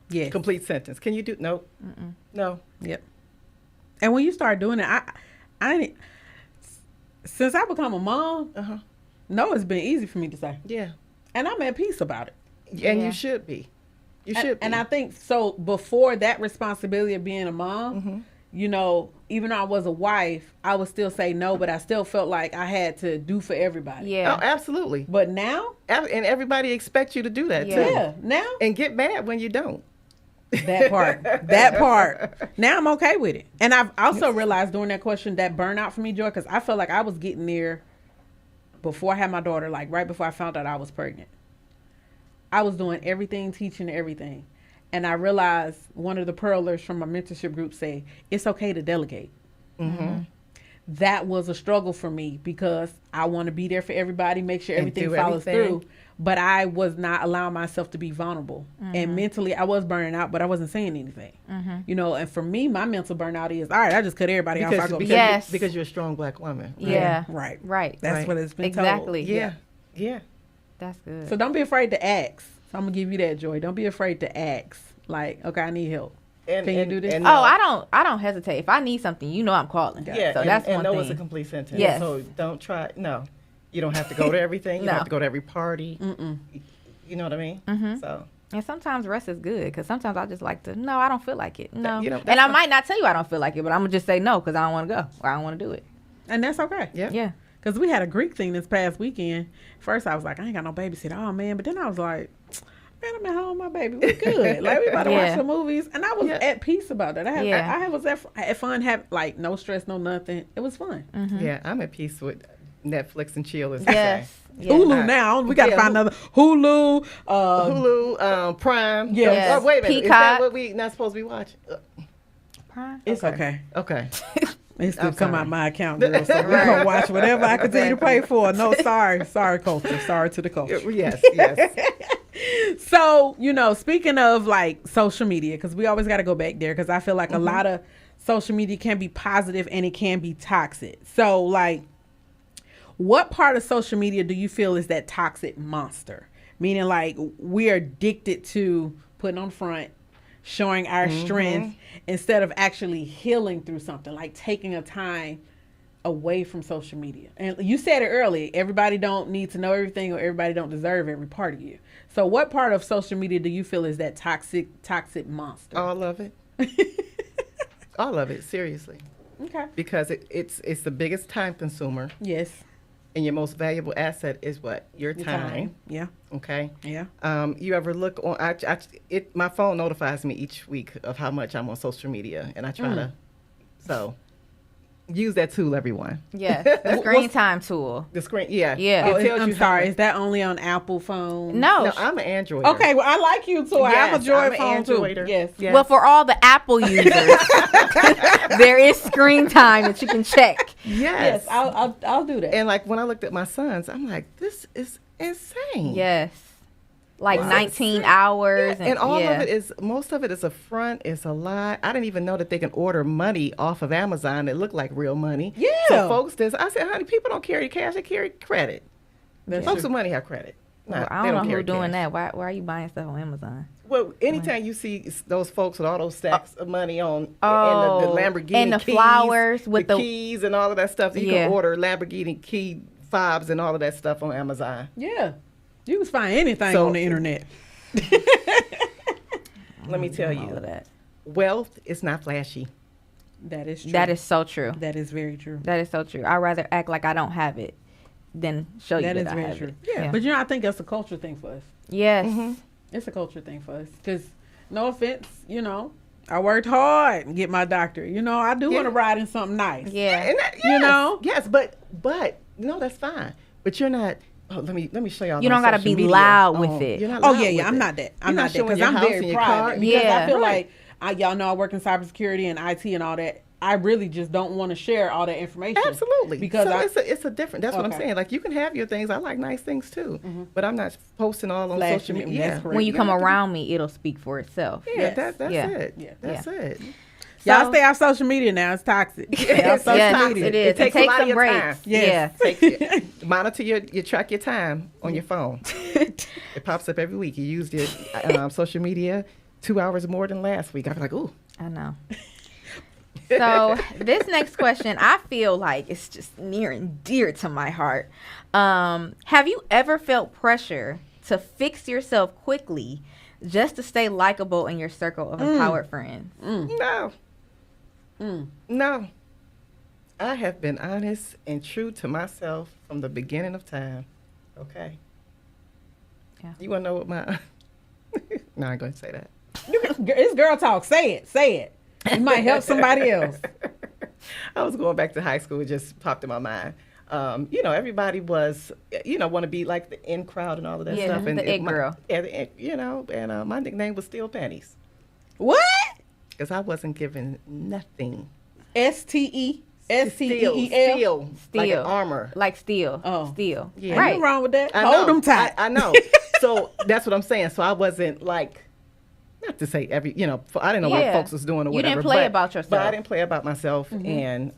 Speaker 2: Yes.
Speaker 4: Complete sentence. Can you do no? No.
Speaker 2: Yep. And when you start doing it, I since I become a mom, no, it's been easy for me to say.
Speaker 4: Yeah.
Speaker 2: And I'm at peace about it.
Speaker 4: And
Speaker 3: Yeah.
Speaker 4: you should be. You should be.
Speaker 2: And I think so before that responsibility of being a mom, even though I was a wife, I would still say no, but I still felt like I had to do for everybody.
Speaker 3: Yeah.
Speaker 4: Oh, absolutely.
Speaker 2: But now,
Speaker 4: And everybody expects you to do that
Speaker 3: Yeah.
Speaker 4: too.
Speaker 2: yeah, now
Speaker 4: And get mad when you don't.
Speaker 2: that part, now I'm okay with it. And I've also realized during that question that burnout for me, Joy, because I felt like I was getting there before I had my daughter, like right before I found out I was pregnant. I was doing everything, teaching everything. And I realized one of the pearlers from my mentorship group say, it's okay to delegate. That was a struggle for me because I want to be there for everybody, make sure
Speaker 4: And
Speaker 2: everything
Speaker 4: do
Speaker 2: follows
Speaker 4: everything.
Speaker 2: through. But I was not allowing myself to be vulnerable. And mentally, I was burning out, but I wasn't saying anything. And for me, my mental burnout is, all right, I just cut everybody off. I go,
Speaker 3: Yes.
Speaker 4: because you're a strong black woman.
Speaker 3: Yeah.
Speaker 2: Right.
Speaker 3: Right.
Speaker 2: That's
Speaker 4: Right.
Speaker 2: what it's been
Speaker 3: Exactly.
Speaker 2: told.
Speaker 4: Yeah. Yeah.
Speaker 3: That's good.
Speaker 2: So don't be afraid to ask. So I'm going to give you that, Joy. Don't be afraid to ask. Like, okay, I need help. Can you do this?
Speaker 4: and
Speaker 3: Oh, I don't hesitate. If I need something, I'm calling.
Speaker 4: Yeah,
Speaker 3: So
Speaker 4: and,
Speaker 3: that's
Speaker 4: and
Speaker 3: one
Speaker 4: no
Speaker 3: thing.
Speaker 4: is a complete sentence.
Speaker 3: Yes.
Speaker 4: So don't try. No, you don't have to go to everything. You
Speaker 3: No.
Speaker 4: don't have to go to every party. You know what I mean? So
Speaker 3: And sometimes rest is good because sometimes I just like to, no, I don't feel like it. No.
Speaker 4: you know, that's
Speaker 3: and I
Speaker 4: not-
Speaker 3: might not tell you I don't feel like it, but I'm going to just say no because I don't want to go or I don't want to do it.
Speaker 2: And that's okay.
Speaker 4: yeah.
Speaker 3: Yeah.
Speaker 2: Because we had a Greek thing this past weekend. First, I was like, I ain't got no babysitter. Oh, man. But then I was like, man, I'm at home, my baby. We good. Like, we about to
Speaker 3: Yeah.
Speaker 2: watch some movies. And I was
Speaker 4: Yeah.
Speaker 2: at peace about that. I had fun, like, no stress, no nothing. It was fun.
Speaker 4: Yeah, I'm at peace with Netflix and chill. As
Speaker 3: Yes. Yeah.
Speaker 2: Hulu now. We got to
Speaker 4: Yeah,
Speaker 2: find another Hulu.
Speaker 4: Hulu, Prime.
Speaker 2: Yes.
Speaker 4: Oh, wait a minute. Is
Speaker 3: Peacock.
Speaker 4: that what we not supposed to be watching?
Speaker 3: Prime?
Speaker 2: It's okay.
Speaker 4: Okay.
Speaker 2: It still
Speaker 4: I'm
Speaker 2: come
Speaker 4: sorry.
Speaker 2: out my account, girl. So we're going to watch whatever I continue to pay for. No, sorry. Sorry, culture. Sorry to the culture.
Speaker 4: Yes. Yes.
Speaker 2: So, speaking of like social media, because we always got to go back there because I feel like a lot of social media can be positive and it can be toxic. So, like, What part of social media do you feel is that toxic monster? Meaning, like, we are addicted to putting on front, showing our strength, instead of actually healing through something, like taking a time away from social media. And you said it earlier, everybody don't need to know everything, or everybody don't deserve every part of you. So what part of social media do you feel is that toxic monster?
Speaker 4: All of it. All of it, seriously.
Speaker 2: Okay.
Speaker 4: Because it's the biggest time consumer.
Speaker 2: Yes.
Speaker 4: And your most valuable asset is what? Your time.
Speaker 2: Yeah.
Speaker 4: Okay.
Speaker 2: Yeah.
Speaker 4: You ever look on? My phone notifies me each week of how much I'm on social media, and I try to. So, use that tool, everyone.
Speaker 3: Yes, the screen time tool.
Speaker 4: The screen, yeah.
Speaker 3: Yeah.
Speaker 2: Oh,
Speaker 4: It tells
Speaker 2: I'm
Speaker 4: you
Speaker 2: sorry.
Speaker 4: how-
Speaker 2: Is that only on Apple phones?
Speaker 3: No.
Speaker 4: I'm an Android.
Speaker 2: Okay. Well, I like you too. I'm a
Speaker 4: Yes,
Speaker 2: Joy
Speaker 4: I'm an
Speaker 2: phone too.
Speaker 4: Androider.
Speaker 2: Yes.
Speaker 4: Yes.
Speaker 3: Well, for all the Apple users, there is screen time that you can check.
Speaker 2: Yes.
Speaker 4: Yes.
Speaker 2: I'll do that.
Speaker 4: And like when I looked at my sons, I'm like, this is insane.
Speaker 3: Yes. Like
Speaker 4: Wow.
Speaker 3: 19 hours.
Speaker 4: And all of
Speaker 3: yeah.
Speaker 4: it is, most of it is a front, it's a lie. I didn't even know that they can order money off of Amazon that look like real money.
Speaker 2: Yeah.
Speaker 4: So folks, I said, honey, people don't carry cash, they carry credit.
Speaker 2: That's
Speaker 4: Folks
Speaker 2: true.
Speaker 4: with money have credit.
Speaker 3: Well,
Speaker 4: Not-
Speaker 3: I
Speaker 4: they
Speaker 3: don't know who's
Speaker 4: carry
Speaker 3: doing
Speaker 4: cash.
Speaker 3: that. Why are you buying stuff on Amazon?
Speaker 4: Well, anytime you see those folks with all those stacks of money on and
Speaker 3: Oh,
Speaker 4: the Lamborghini
Speaker 3: and the
Speaker 4: keys,
Speaker 3: flowers with the-
Speaker 4: keys and all of that stuff, you
Speaker 3: Yeah.
Speaker 4: can order Lamborghini key fobs and all of that stuff on Amazon.
Speaker 2: Yeah. You can find anything
Speaker 4: So-
Speaker 2: on the internet.
Speaker 4: Let me tell
Speaker 3: All of
Speaker 4: you,
Speaker 3: that.
Speaker 4: wealth is not flashy.
Speaker 2: That is true.
Speaker 3: That is so true.
Speaker 2: That is very true.
Speaker 3: That is so true. I'd rather act like I don't have it than show you
Speaker 2: That
Speaker 3: that
Speaker 2: is
Speaker 3: I
Speaker 2: very
Speaker 3: have
Speaker 2: true.
Speaker 3: it.
Speaker 4: Yeah.
Speaker 2: But I think that's a culture thing for us.
Speaker 3: Yes.
Speaker 2: It's a culture thing for us. Because, no offense, I worked hard and get my doctorate. I do want to ride in something nice.
Speaker 3: Yeah.
Speaker 4: And that,
Speaker 2: You know?
Speaker 4: Yes, but no, that's fine. But you're not. Oh, let me show y'all.
Speaker 3: You
Speaker 4: my
Speaker 3: don't gotta
Speaker 4: social
Speaker 3: be
Speaker 4: media.
Speaker 3: loud with it.
Speaker 4: You're not
Speaker 2: Oh,
Speaker 4: loud
Speaker 2: yeah,
Speaker 4: with
Speaker 2: I'm
Speaker 4: it.
Speaker 2: not that. I'm
Speaker 4: You're
Speaker 2: not that.
Speaker 4: showing
Speaker 2: Because
Speaker 4: your
Speaker 2: I'm
Speaker 4: house
Speaker 2: very
Speaker 4: and your
Speaker 2: private.
Speaker 4: car.
Speaker 2: Because
Speaker 3: Yeah.
Speaker 2: I feel
Speaker 4: Right.
Speaker 2: like, y'all know I work in cybersecurity and IT and all that. I really just don't want to share all that information.
Speaker 4: Absolutely.
Speaker 2: Because
Speaker 4: so it's a different. That's what I'm
Speaker 2: Okay.
Speaker 4: saying. Like you can have your things. I like nice things too, but I'm not posting all on
Speaker 2: Flashing
Speaker 4: social
Speaker 2: it.
Speaker 4: media.
Speaker 2: That's correct.
Speaker 3: When you
Speaker 4: don't
Speaker 3: come
Speaker 4: have to be-
Speaker 3: around me, it'll speak for itself.
Speaker 4: Yeah,
Speaker 2: Yes.
Speaker 4: that's
Speaker 3: Yeah.
Speaker 4: it.
Speaker 2: Yeah.
Speaker 4: That's it.
Speaker 2: Y'all
Speaker 3: So-
Speaker 2: stay off social media now. It's toxic. Stay off social
Speaker 3: Yes,
Speaker 2: media.
Speaker 3: it is.
Speaker 4: It takes a
Speaker 3: Take
Speaker 4: lot of
Speaker 3: some
Speaker 4: your
Speaker 3: breaks.
Speaker 4: time.
Speaker 2: Yes.
Speaker 3: Yeah.
Speaker 4: Monitor you track your time on your phone. It pops up every week. You used your social media 2 hours more than last week. I'd be like, ooh.
Speaker 3: I know. So this next question, I feel like it's just near and dear to my heart. Have you ever felt pressure to fix yourself quickly just to stay likable in your circle of empowered friends?
Speaker 4: No. No. I have been honest and true to myself from the beginning of time. Okay.
Speaker 3: Yeah.
Speaker 4: You want to know what my... No, I ain't going to say that.
Speaker 2: It's girl talk. Say it. Say it. You might help somebody else.
Speaker 4: I was going back to high school. It just popped in my mind. Everybody was, want to be like the in crowd and all of that
Speaker 3: Yeah,
Speaker 4: stuff. And
Speaker 3: the it girl.
Speaker 4: Yeah, and my nickname was Steel Panties
Speaker 2: What?
Speaker 4: because I wasn't given nothing.
Speaker 2: STEEL.
Speaker 4: Steel. Like an armor.
Speaker 3: Like steel.
Speaker 2: Oh.
Speaker 3: Steel.
Speaker 4: Yeah.
Speaker 2: Ain't
Speaker 3: Right.
Speaker 2: nothing wrong with that.
Speaker 4: I
Speaker 2: Hold
Speaker 4: know.
Speaker 2: them tight.
Speaker 4: I know. So that's what I'm saying. So I wasn't like, not to say I didn't know what
Speaker 3: Yeah.
Speaker 4: folks was doing or
Speaker 3: You
Speaker 4: whatever.
Speaker 3: didn't play
Speaker 4: but-
Speaker 3: about yourself.
Speaker 4: But I didn't play about myself. And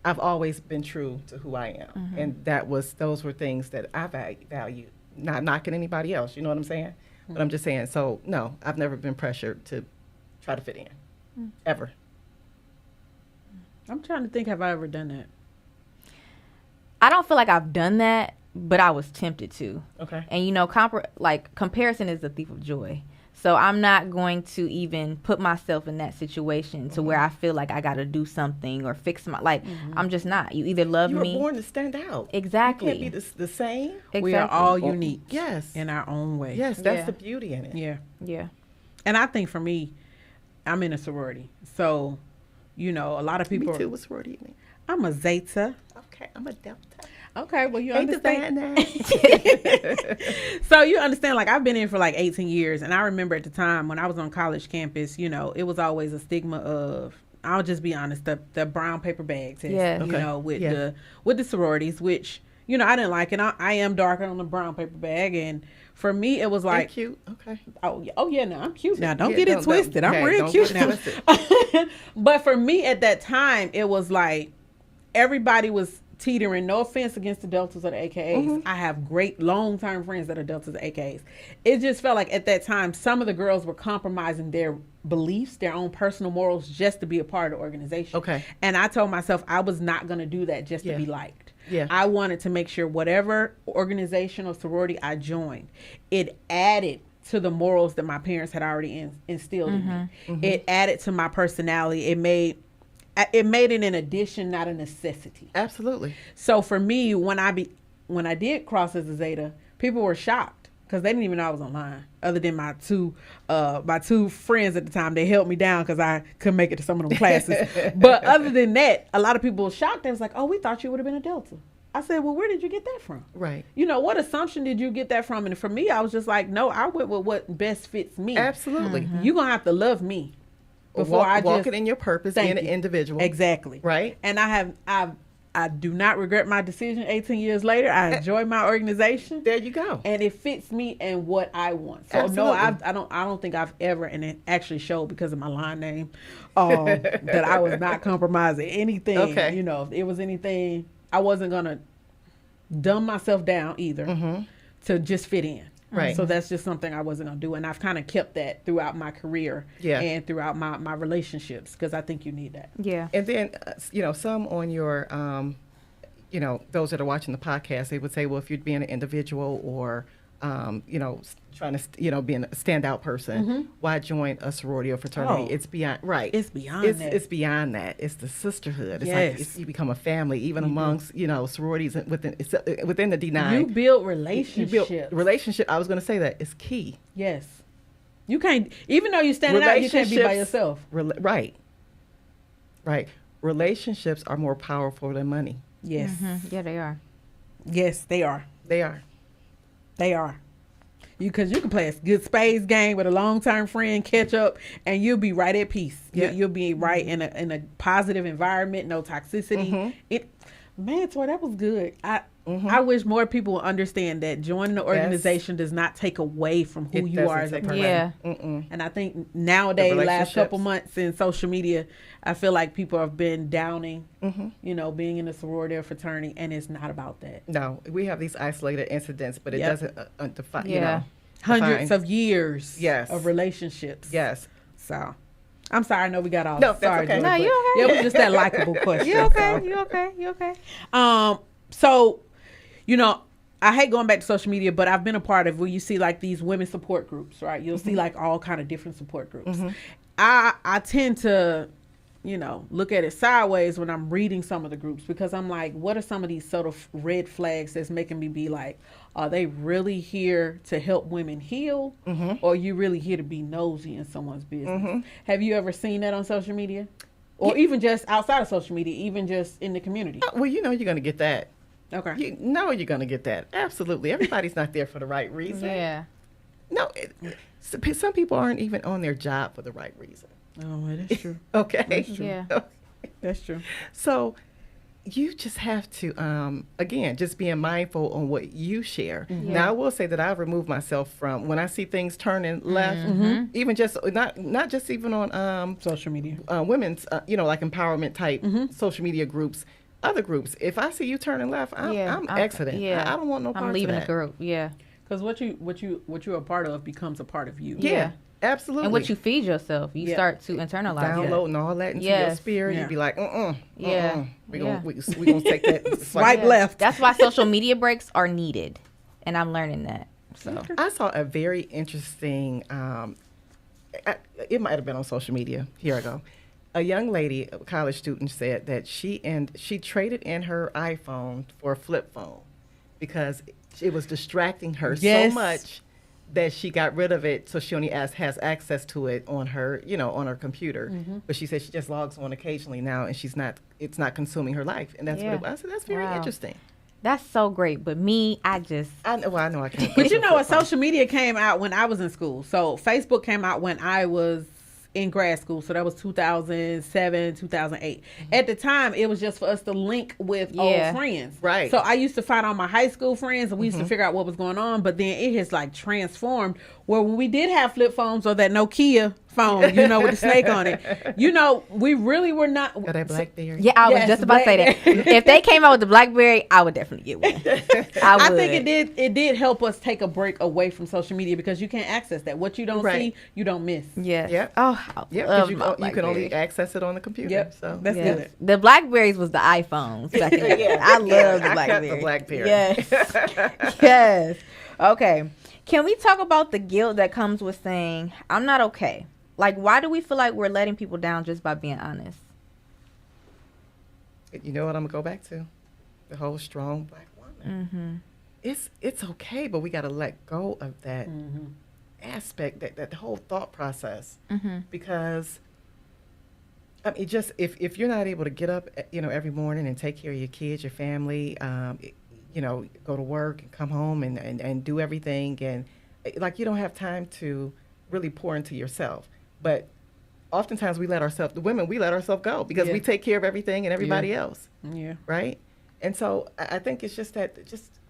Speaker 4: I've always been true to who I am. And those were things that I value. Not knocking anybody else. You know what I'm saying? But I'm just saying, so no, I've never been pressured to try to fit in. Ever.
Speaker 2: I'm trying to think, have I ever done that?
Speaker 3: I don't feel like I've done that, but I was tempted to.
Speaker 4: Okay.
Speaker 3: And comparison is the thief of joy. So I'm not going to even put myself in that situation to where I feel like I got to do something or fix I'm just not. You either love
Speaker 4: You were
Speaker 3: me.
Speaker 4: born to stand out.
Speaker 3: Exactly.
Speaker 4: You can't be the same.
Speaker 3: Exactly.
Speaker 2: We are all unique.
Speaker 4: Yes.
Speaker 2: In our own way.
Speaker 4: Yes, that's
Speaker 3: Yeah.
Speaker 4: the beauty in it.
Speaker 2: Yeah.
Speaker 3: Yeah.
Speaker 2: And I think for me, I'm in a sorority. So, a lot of people.
Speaker 4: Me too. What's word evening?
Speaker 2: I'm a Zeta.
Speaker 4: Okay, I'm a Delta.
Speaker 2: Okay, well, you
Speaker 4: Ain't the
Speaker 2: understand.
Speaker 4: bad name.
Speaker 2: So you understand, like, I've been in for like 18 years. And I remember at the time when I was on college campus, it was always a stigma of, I'll just be honest, the brown paper bag test,
Speaker 3: Yeah.
Speaker 4: Okay.
Speaker 2: with the sororities, which, I didn't like. And I am darker on the brown paper bag. And for me, it was
Speaker 4: Like
Speaker 2: like,
Speaker 4: cute. Okay.
Speaker 2: oh yeah, no, I'm cute now. Don't
Speaker 4: Yeah,
Speaker 2: get it
Speaker 4: don't-
Speaker 2: twisted. I'm
Speaker 4: okay,
Speaker 2: real
Speaker 4: don't
Speaker 2: cute
Speaker 4: get it
Speaker 2: now.
Speaker 4: twisted.
Speaker 2: But for me at that time, it was like everybody was teetering. No offense against the Deltas or the AKAs. I have great long-term friends that are Deltas or AKAs. It just felt like at that time, some of the girls were compromising their beliefs, their own personal morals, just to be a part of the organization.
Speaker 4: Okay.
Speaker 2: And I told myself I was not going to do that just to be liked.
Speaker 4: Yeah.
Speaker 2: I wanted to make sure whatever organization or sorority I joined, it added to the morals that my parents had already instilled in me. It added to my personality. It made it an addition, not a necessity.
Speaker 4: Absolutely.
Speaker 2: So for me, when I did cross as a Zeta, people were shocked because they didn't even know I was online. Other than my two friends at the time, they held me down because I couldn't make it to some of them classes. But other than that, a lot of people were shocked. They was like, "Oh, we thought you would have been a Delta." I said, "Well, where did you get that from?"
Speaker 4: Right.
Speaker 2: You know, what assumption did you get that from? And for me, I was just like, no, I went with what best fits me.
Speaker 4: Absolutely.
Speaker 2: You're gonna have to love me before
Speaker 4: walk it in your purpose,
Speaker 2: Thank
Speaker 4: being an
Speaker 2: you.
Speaker 4: individual.
Speaker 2: Exactly.
Speaker 4: Right.
Speaker 2: And I do not regret my decision 18 years later. I enjoy my organization.
Speaker 4: There you go.
Speaker 2: And it fits me and what I want. So
Speaker 4: Absolutely.
Speaker 2: no, I don't think I've ever, and it actually showed because of my line name, that I was not compromising anything.
Speaker 4: Okay.
Speaker 2: You know, if it was anything, I wasn't gonna dumb myself down either to just fit in.
Speaker 4: Right.
Speaker 2: So that's just something I wasn't gonna do, and I've kind of kept that throughout my career and throughout my relationships because I think you need that.
Speaker 3: Yeah.
Speaker 4: And then, some on your, those that are watching the podcast, they would say, well, if you're being an individual or, trying to, being a standout person, why join a sorority or fraternity?
Speaker 2: Oh.
Speaker 4: It's beyond, right.
Speaker 2: It's beyond that.
Speaker 4: It's beyond that. It's the sisterhood. It's
Speaker 2: Yes.
Speaker 4: like you become a family, even amongst, sororities within the D9.
Speaker 2: You build relationships.
Speaker 4: You build relationship. I was going to say that is key.
Speaker 2: Yes. You can't, even though you're standing out, you can't be by yourself.
Speaker 4: Right. Relationships are more powerful than money.
Speaker 2: Yes.
Speaker 3: Yeah, they are.
Speaker 2: Yes, they are.
Speaker 4: They are.
Speaker 2: They are. Because you can play a good spades game with a long-term friend, catch up, and you'll be right at peace.
Speaker 4: Yeah.
Speaker 2: You'll be right in a positive environment, no toxicity. Toy, that was good. I wish more people would understand that joining the organization does not take away from who
Speaker 4: It
Speaker 2: you are as
Speaker 4: doesn't
Speaker 2: a
Speaker 4: take
Speaker 2: person.
Speaker 3: Yeah.
Speaker 2: And I think nowadays, last
Speaker 4: relationships.
Speaker 2: couple months in social media, I feel like people have been downing, being in a sorority or fraternity, and it's not about that.
Speaker 4: No, we have these isolated incidents, but it
Speaker 2: Yep.
Speaker 4: doesn't define.
Speaker 3: Yeah.
Speaker 2: Hundreds of years
Speaker 4: Yes.
Speaker 2: of relationships.
Speaker 4: Yes.
Speaker 2: So, I'm sorry. I know we got off.
Speaker 4: No, that's
Speaker 2: sorry,
Speaker 4: okay.
Speaker 2: Joy,
Speaker 3: No,
Speaker 2: but
Speaker 3: you okay.
Speaker 2: It was just that likable question.
Speaker 3: You okay?
Speaker 2: so.
Speaker 3: You okay?
Speaker 2: So, I hate going back to social media, but I've been a part of where you see like these women support groups, right? You'll see like all kind of different support groups. I tend to, look at it sideways when I'm reading some of the groups because I'm like, what are some of these sort of red flags that's making me be like, are they really here to help women heal? Or are you really here to be nosy in someone's business? Have you ever seen that on social media? Or even just outside of social media, even just in the community?
Speaker 4: Well, you're going to get that.
Speaker 2: Okay.
Speaker 4: You're going to get that. Absolutely. Everybody's not there for the right reason.
Speaker 3: Yeah.
Speaker 4: No, some people aren't even on their job for the right reason.
Speaker 2: Oh, that's true.
Speaker 4: Okay.
Speaker 3: Yeah.
Speaker 2: That's true.
Speaker 4: So you just have to, again, just being mindful on what you share. Now, I will say that I've removed myself from when I see things turning left, even just not just even on
Speaker 2: Social media.
Speaker 4: women's, like empowerment type social media groups. Other groups, if I see you turning left, I'm exiting.
Speaker 3: Yeah.
Speaker 4: I don't want no part
Speaker 3: I'm
Speaker 4: of
Speaker 3: leaving
Speaker 4: that.
Speaker 3: the group. Yeah.
Speaker 2: Because what you're a part of becomes a part of you.
Speaker 4: Yeah, absolutely.
Speaker 3: And what you feed yourself, you start to internalize it.
Speaker 4: downloading all that into your
Speaker 3: Yes.
Speaker 4: spirit,
Speaker 2: Yeah.
Speaker 4: you'd be like,
Speaker 3: Yeah.
Speaker 4: we gonna take that
Speaker 2: Swipe left.
Speaker 3: That's why social media breaks are needed, and I'm learning that. So
Speaker 4: I saw a very interesting. It might have been on social media. Here I go. A young lady, a college student, said that she traded in her iPhone for a flip phone because it was distracting her
Speaker 2: Yes.
Speaker 4: so much that she got rid of it, so she only has access to it on her, on her computer. But she said she just logs on occasionally now, and it's not consuming her life, and that's what it was. I said that's very interesting.
Speaker 3: that's so great. But me, I
Speaker 4: know I can't.
Speaker 2: But you know what? Social media came out when I was in school. So Facebook came out when I was in grad school. So that was 2007, 2008. At the time, it was just for us to link with old friends.
Speaker 4: Right.
Speaker 2: So I used to find all my high school friends and we used to figure out what was going on. But then it has like transformed where when we did have flip phones or that Nokia phone, you know, with the snake on it. You know, we really were not.
Speaker 4: Got that BlackBerry.
Speaker 3: Yeah, I was
Speaker 2: Yes,
Speaker 3: just about to say that. If they came out with the BlackBerry, I would definitely get one. I
Speaker 2: I
Speaker 3: would.
Speaker 2: think it did help us take a break away from social media because you can't access that. What you don't
Speaker 4: Right.
Speaker 2: see, you don't miss.
Speaker 3: Yes.
Speaker 4: Yep.
Speaker 3: Oh, I
Speaker 4: Yeah,
Speaker 3: love
Speaker 4: because
Speaker 3: my
Speaker 4: you can only
Speaker 3: BlackBerry.
Speaker 4: access it on the computer.
Speaker 2: Yep.
Speaker 4: So
Speaker 2: That's
Speaker 3: Yes.
Speaker 2: good.
Speaker 3: The Blackberries was the iPhones back in the day.
Speaker 4: Yeah.
Speaker 3: I love
Speaker 4: Yeah,
Speaker 3: the
Speaker 4: I kept
Speaker 3: Blackberry.
Speaker 4: the BlackBerry.
Speaker 3: Yes. Yes. Okay. Can we talk about the guilt that comes with saying, I'm not okay? Like, why do we feel like we're letting people down just by being honest?
Speaker 4: You know what I'm gonna go back to? The whole strong black woman.
Speaker 3: Mm-hmm.
Speaker 4: It's okay, but we got to let go of that
Speaker 2: Mm-hmm.
Speaker 4: aspect, that whole thought process,
Speaker 3: Mm-hmm.
Speaker 4: because I mean, just if you're not able to get up, every morning and take care of your kids, your family, go to work and come home and do everything, and like you don't have time to really pour into yourself. But oftentimes we let ourselves, the women, we let ourselves go because
Speaker 2: Yeah.
Speaker 4: we take care of everything and everybody else,
Speaker 2: Yeah.
Speaker 4: right? And so I think it's just that,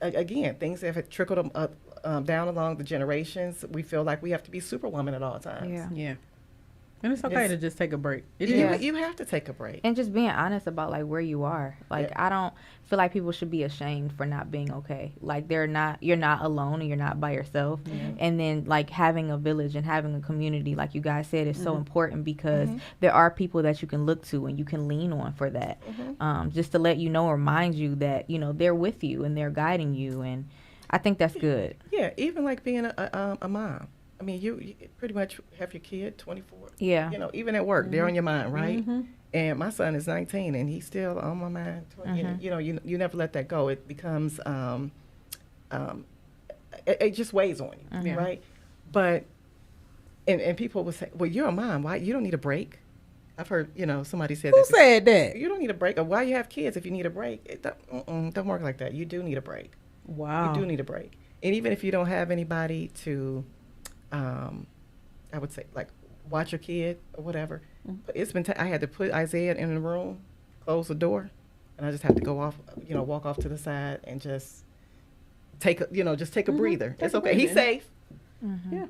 Speaker 4: again, things that have trickled down along the generations. We feel like we have to be superwoman at all times.
Speaker 3: Yeah.
Speaker 2: Yeah. And it's okay
Speaker 4: Yes.
Speaker 2: to just take a break. It
Speaker 4: You,
Speaker 2: is.
Speaker 4: you have to take a break.
Speaker 3: And just being honest about like where you are. Like,
Speaker 4: Yeah.
Speaker 3: I don't feel like people should be ashamed for not being okay. Like, you're not alone and you're not by yourself. And then like having a village and having a community, like you guys said, is so important because there are people that you can look to and you can lean on for that. Just to let you know, remind you that, they're with you and they're guiding you. And I think that's good.
Speaker 4: Yeah, even like being a mom. I mean, you pretty much have your kid 24.
Speaker 3: Yeah.
Speaker 4: Even at work, they're on your mind, right? And my son is 19, and he's still on my mind. You never let that go. It becomes, it just weighs on you, right? But, and people will say, well, you're a mom. Why? You don't need a break. I've heard, somebody said
Speaker 2: Who
Speaker 4: that.
Speaker 2: said that?
Speaker 4: You don't need a break. Or why you have kids if you need a break? It don't work like that. You do need a break.
Speaker 2: Wow.
Speaker 4: You do need a break. And even if you don't have anybody to, I would say, like, watch your kid or whatever. But it's been, I had to put Isaiah in the room, close the door, and I just have to go off, walk off to the side and just take a breather. It's
Speaker 2: a
Speaker 4: okay. He's
Speaker 2: breather.
Speaker 4: safe.
Speaker 2: Yeah.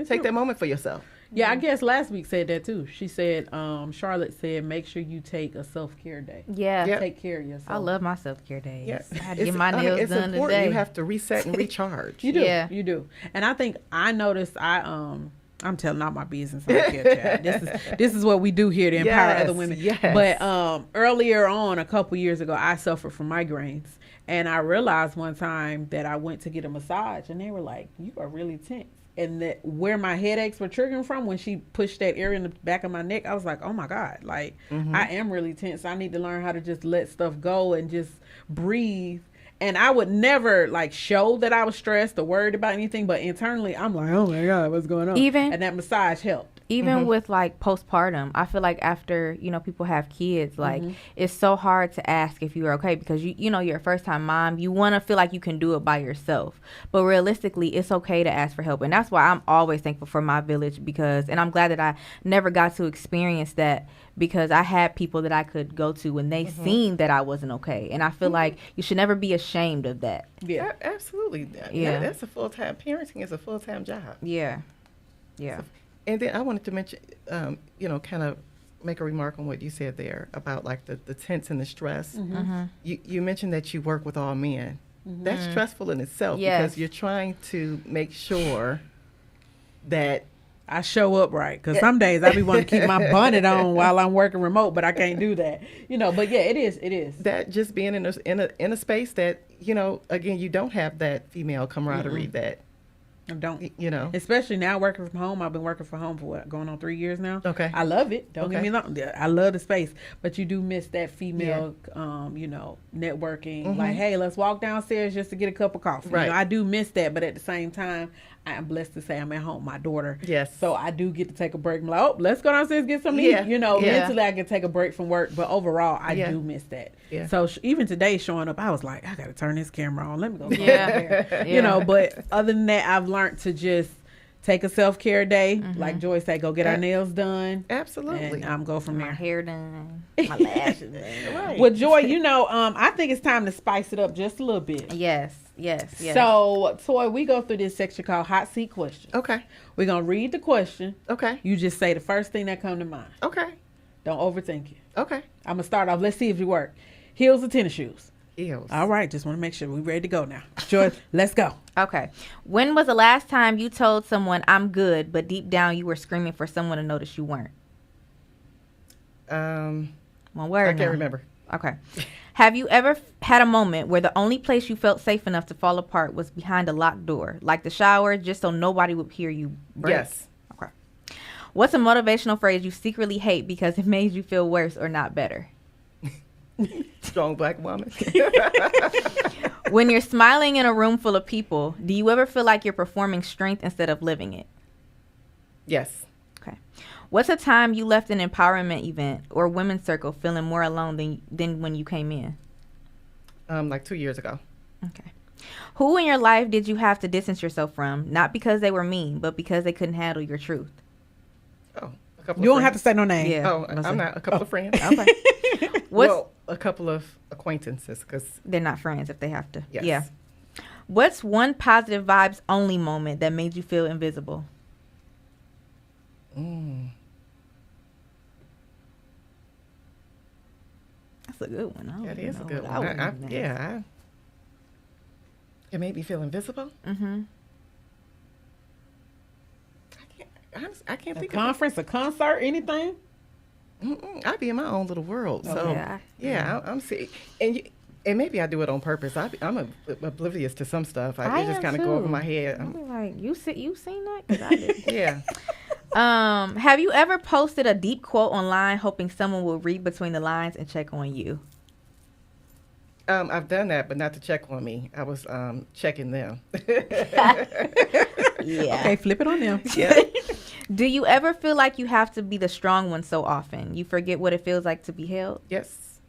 Speaker 4: Take that moment for yourself.
Speaker 2: Yeah, I guess last week said that too. She said, Charlotte said, make sure you take a self-care day.
Speaker 3: Yeah.
Speaker 4: Yep.
Speaker 2: Take care of yourself.
Speaker 3: I love my self-care days.
Speaker 4: Yeah.
Speaker 3: I had to get my nails
Speaker 4: it's
Speaker 3: done
Speaker 4: important.
Speaker 3: today.
Speaker 4: You have to reset and recharge.
Speaker 2: You do.
Speaker 3: Yeah.
Speaker 2: You do. And I think I noticed I'm telling all my business on here, child. This is what we do here to empower
Speaker 4: Yes,
Speaker 2: other women.
Speaker 4: yes.
Speaker 2: But earlier on, a couple years ago, I suffered from migraines. And I realized one time that I went to get a massage and they were like, you are really tense. And that where my headaches were triggering from, when she pushed that area in the back of my neck, I was like, oh my God, like I am really tense. I need to learn how to just let stuff go and just breathe. And I would never like show that I was stressed or worried about anything, but internally I'm like, oh my God, what's going on?
Speaker 3: Even-
Speaker 2: and that massage helped.
Speaker 3: Even with like postpartum, I feel like after, people have kids, like it's so hard to ask if you're okay because you're a first time mom. You want to feel like you can do it by yourself. But realistically, it's okay to ask for help. And that's why I'm always thankful for my village and I'm glad that I never got to experience that because I had people that I could go to when they seen that I wasn't okay. And I feel like you should never be ashamed of that.
Speaker 2: Yeah.
Speaker 4: Absolutely.
Speaker 3: Yeah.
Speaker 4: That's a full-time, parenting is a full-time job.
Speaker 3: Yeah. Yeah.
Speaker 4: And then I wanted to mention, kind of make a remark on what you said there about like the tense and the stress. You mentioned that you work with all men. That's stressful in itself
Speaker 3: Yes.
Speaker 4: because you're trying to make sure that
Speaker 2: I show up right because some days I be wanting to keep my bonnet on while I'm working remote, but I can't do that. But yeah, it is.
Speaker 4: that just being in a space that again, you don't have that female camaraderie that
Speaker 2: I don't.
Speaker 4: Especially
Speaker 2: Especially now working from home. I've been working from home for going on 3 years now.
Speaker 4: Okay.
Speaker 2: I love it. Don't get
Speaker 4: Okay.
Speaker 2: me wrong. I love the space, but you do miss that female, networking. Like, hey, let's walk downstairs just to get a cup of coffee.
Speaker 4: Right.
Speaker 2: I do miss that, but at the same time, I am blessed to say I'm at home with my daughter.
Speaker 4: Yes.
Speaker 2: So I do get to take a break. I'm like, oh, let's go downstairs and get something to
Speaker 4: Yeah.
Speaker 2: eat.
Speaker 4: Yeah.
Speaker 2: Mentally I can take a break from work, but overall I
Speaker 4: Yeah.
Speaker 2: do miss that.
Speaker 4: Yeah.
Speaker 2: So even today showing up, I was like, I got to turn this camera on. Let me go.
Speaker 3: Yeah.
Speaker 2: But other than that, I've learned to just take a self-care day. Like Joy said, go get our nails done.
Speaker 4: Absolutely.
Speaker 2: And go from
Speaker 3: My
Speaker 2: there.
Speaker 3: hair done, my lashes done.
Speaker 4: Right.
Speaker 2: Well, Joy, I think it's time to spice it up just a little bit.
Speaker 3: Yes.
Speaker 2: So, Toy, we go through this section called Hot Seat Questions.
Speaker 4: Okay.
Speaker 2: We're going to read the question.
Speaker 4: Okay.
Speaker 2: You just say the first thing that come to mind.
Speaker 4: Okay.
Speaker 2: Don't overthink it.
Speaker 4: Okay.
Speaker 2: I'm going to start off. Let's see if you work. Heels or tennis shoes?
Speaker 4: Heels.
Speaker 2: All right. Just want to make sure we're ready to go now. Joy, let's go.
Speaker 3: Okay. When was the last time you told someone I'm good, but deep down you were screaming for someone to notice you weren't? One word.
Speaker 4: I can't remember.
Speaker 3: Okay. Have you ever had a moment where the only place you felt safe enough to fall apart was behind a locked door, like the shower, just so nobody would hear you break?
Speaker 4: Yes.
Speaker 3: Okay. What's a motivational phrase you secretly hate because it made you feel worse or not better?
Speaker 4: Strong black woman.
Speaker 3: When you're smiling in a room full of people, do you ever feel like you're performing strength instead of living it?
Speaker 4: Yes.
Speaker 3: Okay. What's a time you left an empowerment event or women's circle feeling more alone than when you came in?
Speaker 4: Like 2 years ago.
Speaker 3: Okay. Who in your life did you have to distance yourself from, not because they were mean, but because they couldn't handle your truth?
Speaker 4: Oh, a couple.
Speaker 2: You
Speaker 4: of
Speaker 2: don't have to say
Speaker 4: friends.
Speaker 2: no name.
Speaker 3: Yeah.
Speaker 4: Oh, I'm not. A couple of friends.
Speaker 3: Okay.
Speaker 4: Well, a couple of acquaintances, because
Speaker 3: They're not friends if they have to.
Speaker 4: yes.
Speaker 3: Yeah. What's one positive vibes only moment that made you feel invisible? That's a good one.
Speaker 4: That is a good one. It made me feel invisible.
Speaker 3: Mm-hmm.
Speaker 4: I can't
Speaker 2: A
Speaker 4: think
Speaker 2: conference, a concert, anything?
Speaker 4: of it. I'd be in my own little world. So
Speaker 3: Yeah.
Speaker 4: I'm see, and maybe I do it on purpose. I'm oblivious to some stuff.
Speaker 3: I
Speaker 4: it just
Speaker 3: am
Speaker 4: kind of go over
Speaker 3: too.
Speaker 4: my head.
Speaker 3: I'll be like, you seen that? 'Cause I did.
Speaker 4: Yeah.
Speaker 3: Have you ever posted a deep quote online hoping someone will read between the lines and check on you?
Speaker 4: I've done that, but not to check on me. I was checking them.
Speaker 3: Yeah.
Speaker 2: Okay, flip it on them.
Speaker 4: Yeah.
Speaker 3: Do you ever feel like you have to be the strong one so often? You forget what it feels like to be held?
Speaker 4: Yes.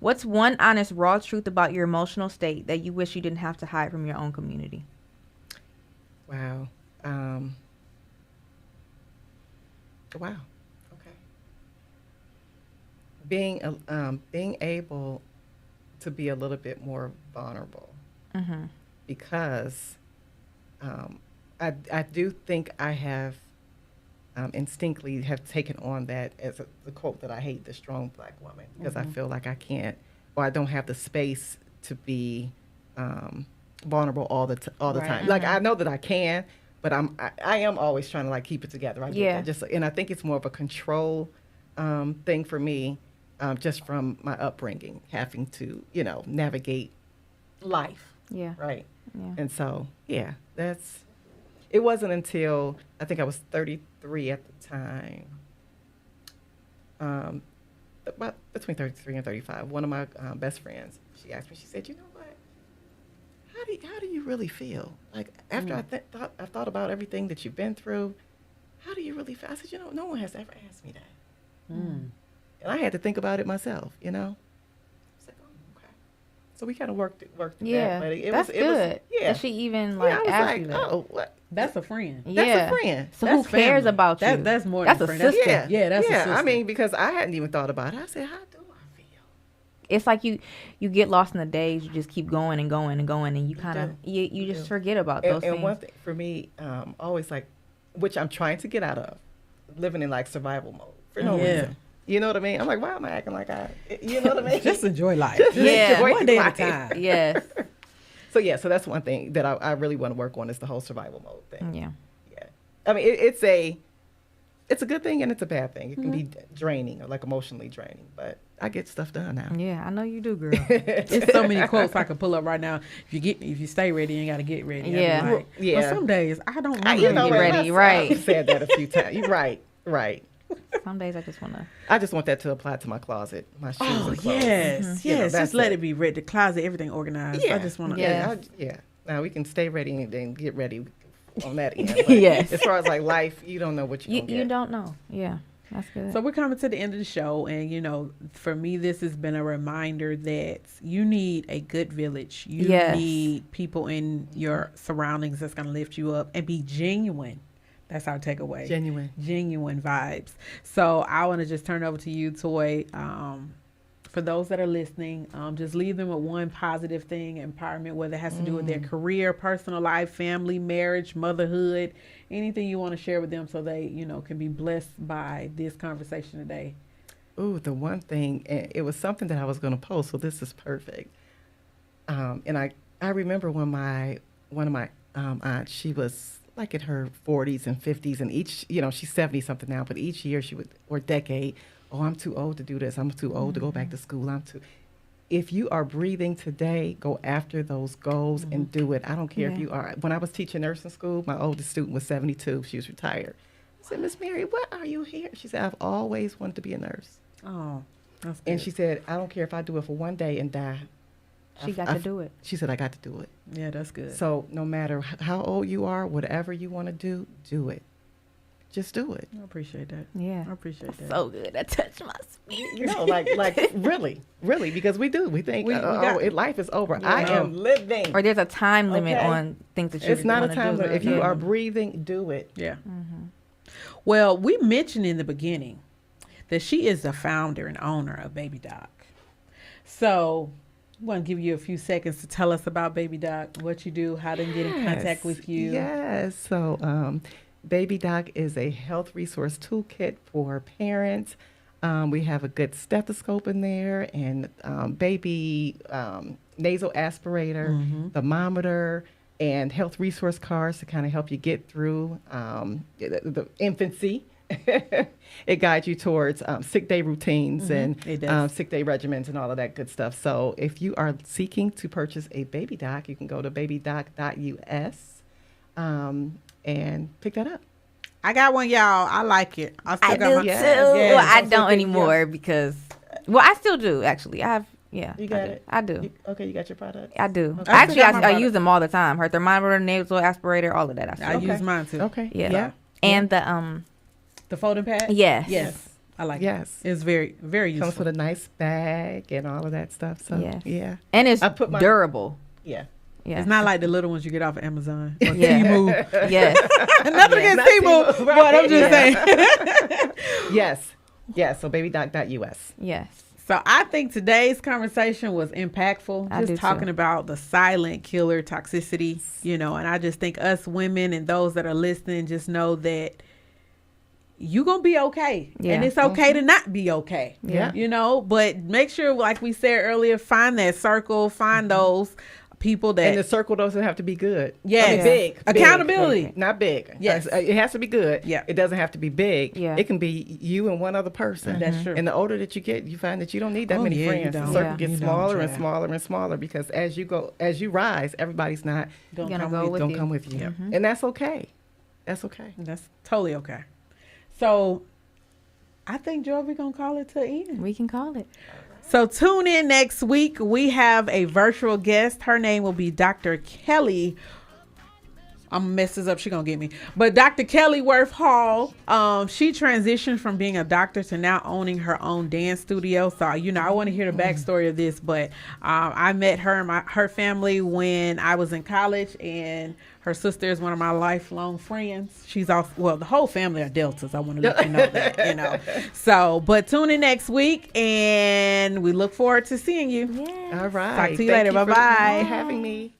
Speaker 3: What's one honest, raw truth about your emotional state that you wish you didn't have to hide from your own community?
Speaker 4: Wow. Wow. Okay. Being able to be a little bit more vulnerable, because I do think I have instinctively have taken on that as the quote that I hate, the strong black woman, because I feel like I can't, or I don't have the space to be vulnerable all the time. Like I know that I can, but I am always trying to like keep it together. I get that. And I think it's more of a control thing for me, just from my upbringing, having to navigate life.
Speaker 3: Yeah.
Speaker 4: Right.
Speaker 3: Yeah.
Speaker 4: And so it wasn't until I think I was 33 at the time, about between 33 and 35. One of my best friends, she asked me, she said, "You know what? How do you really feel? Like after I thought about everything that you've been through, how do you really feel?" I said, "No one has ever asked me that." And I had to think about it myself, I was like, "Oh, okay." So we kind of worked through
Speaker 3: Yeah.
Speaker 4: that. But it
Speaker 3: That's
Speaker 4: was,
Speaker 3: good.
Speaker 4: yeah.
Speaker 3: That she even
Speaker 4: I was
Speaker 3: asked
Speaker 4: like,
Speaker 3: you that.
Speaker 4: "Oh, what?
Speaker 2: That's a friend.
Speaker 3: Yeah.
Speaker 4: That's a friend.
Speaker 3: So
Speaker 2: That's
Speaker 3: who cares
Speaker 2: family.
Speaker 3: about you?
Speaker 2: That's more
Speaker 3: That's
Speaker 2: than
Speaker 3: a
Speaker 2: a friend.
Speaker 3: sister.
Speaker 2: Yeah, that's a
Speaker 4: I
Speaker 2: sister.
Speaker 4: mean, because I hadn't even thought about it. I said, "How do I feel?"
Speaker 3: It's like you get lost in the days. You just keep going and going and going, and you kind of you just forget about those things.
Speaker 4: And one thing for me, always like, which I'm trying to get out of, living in like survival mode for no reason. You know what I mean? I'm like, why am I acting like you know what I mean?
Speaker 2: Just enjoy life.
Speaker 3: Yeah.
Speaker 2: One day at
Speaker 4: life.
Speaker 2: a time.
Speaker 3: Yes.
Speaker 4: So that's one thing that I really want to work on is the whole survival mode thing.
Speaker 3: Yeah.
Speaker 4: Yeah. I mean, it's a good thing and it's a bad thing. It can be draining or like emotionally draining, but I get stuff done now.
Speaker 3: Yeah, I know you do, girl.
Speaker 2: It's so many quotes I could pull up right now. If you stay ready, you ain't got to get ready.
Speaker 3: Yeah.
Speaker 2: I'd be like,
Speaker 4: Yeah.
Speaker 2: But some days I don't want to
Speaker 3: know
Speaker 2: get
Speaker 3: what?
Speaker 2: ready.
Speaker 3: Right.
Speaker 4: I've said that a few times. You're right.
Speaker 3: Some days I just want to.
Speaker 4: I just want that to apply to my closet, my shoes
Speaker 2: Oh
Speaker 4: and clothes.
Speaker 2: yes,
Speaker 4: You know,
Speaker 2: yes.
Speaker 4: that's
Speaker 2: Just let
Speaker 4: it.
Speaker 2: it be ready. The closet, everything organized. I just want to.
Speaker 3: Yeah.
Speaker 4: Now we can stay ready and then get ready on that end. But
Speaker 3: Yes.
Speaker 4: As far as like life, you don't know what you're gonna get.
Speaker 3: You don't know. Yeah, that's good.
Speaker 2: So we're coming to the end of the show, and for me, this has been a reminder that you need a good village. You
Speaker 3: Yes.
Speaker 2: need people in your surroundings that's going to lift you up and be genuine. That's our takeaway.
Speaker 4: Genuine
Speaker 2: vibes. So I want to just turn over to you, Toy. For those that are listening, just leave them with one positive thing, empowerment, whether it has to do with their career, personal life, family, marriage, motherhood, anything you want to share with them so they, can be blessed by this conversation today.
Speaker 4: Ooh, the one thing, and it was something that I was going to post, so this is perfect. And I remember when one of my aunts, she was like in her 40s and 50s, and each, she's 70 something now, but each year she would, or decade, oh, I'm too old to do this. I'm too old to go back to school. If you are breathing today, go after those goals and do it. I don't care if you are. When I was teaching nursing school, my oldest student was 72. She was retired. I said, Miss Mary, what are you here? She said, I've always wanted to be a nurse.
Speaker 2: Oh, that's good.
Speaker 4: And she said, I don't care if I do it for one day and die.
Speaker 3: She got to do it.
Speaker 4: She said, I got to do it.
Speaker 2: Yeah, that's good.
Speaker 4: So no matter how old you are, whatever you want to do it. Just do it.
Speaker 2: I appreciate that.
Speaker 3: Yeah.
Speaker 2: I appreciate that.
Speaker 3: So good. That touched my spirit.
Speaker 4: Like really, because we do. We think, life is over. I am living.
Speaker 3: Or there's a time limit on things that you
Speaker 4: It's not a time limit. If you are breathing, do it.
Speaker 2: Yeah. Well, we mentioned in the beginning that she is the founder and owner of Baby Doc. So I want to give you a few seconds to tell us about Baby Doc, what you do, how they can get in contact with you.
Speaker 4: Yes. So Baby Doc is a health resource toolkit for parents. We have a good stethoscope in there and baby nasal aspirator, thermometer, and health resource cards to kind of help you get through the infancy. It guides you towards sick day routines and sick day regimens and all of that good stuff. So if you are seeking to purchase a Baby Doc, you can go to babydoc.us and pick that up.
Speaker 2: I got one, y'all. I like it.
Speaker 3: I do too. Well, I don't anymore because, I still do actually. I have. Yeah,
Speaker 4: you got it.
Speaker 3: I do.
Speaker 4: You got your product.
Speaker 3: I do.
Speaker 4: Okay.
Speaker 3: Actually, I use them all the time. Her thermometer, nasal aspirator, all of that.
Speaker 2: I use mine too.
Speaker 4: Okay.
Speaker 3: Yeah. And the
Speaker 2: folding pad.
Speaker 3: Yes.
Speaker 2: I like
Speaker 4: it.
Speaker 2: It's very, very useful.
Speaker 4: Comes with a nice bag and all of that stuff. So yeah.
Speaker 3: And it's durable.
Speaker 4: Yeah.
Speaker 3: Yeah.
Speaker 2: It's not like the little ones you get off of Amazon or
Speaker 3: Temu. Yes.
Speaker 2: Nothing against Temu, but I'm just saying.
Speaker 4: Yes. So babydoc.us.
Speaker 3: Yes.
Speaker 2: So I think today's conversation was impactful. Just talking about the silent killer toxicity, and I just think us women and those that are listening just know that you're going to be okay. Yeah. And it's okay to not be okay.
Speaker 4: Yeah.
Speaker 2: But make sure, like we said earlier, find that circle, find those people that.
Speaker 4: And the circle doesn't have to be good.
Speaker 2: Yeah.
Speaker 4: I mean, big.
Speaker 2: Accountability.
Speaker 4: Not big.
Speaker 2: Yes.
Speaker 4: It has to be good.
Speaker 2: Yeah.
Speaker 4: It doesn't have to be big.
Speaker 3: Yeah.
Speaker 4: It can be you and one other person.
Speaker 2: That's true.
Speaker 4: And the older that you get, you find that you don't need that many friends. The circle gets smaller and smaller and smaller because as you rise, everybody's not going to come with you. Mm-hmm. And that's okay. That's okay.
Speaker 2: That's totally okay. So I think, Joy, we're going to call it to end.
Speaker 3: We can call it.
Speaker 2: So tune in next week. We have a virtual guest. Her name will be Dr. Kelly. I'm going to mess this up. She's going to get me. But Dr. Kelly Worth Hall, she transitioned from being a doctor to now owning her own dance studio. So, I want to hear the backstory of this. But I met her and her family when I was in college, and her sister is one of my lifelong friends. She's also, the whole family are Deltas. I want to let you know that, So, but tune in next week, and we look forward to seeing you.
Speaker 3: Yeah.
Speaker 4: All right.
Speaker 2: Talk to you later. Bye-bye.
Speaker 4: Thank you for having me.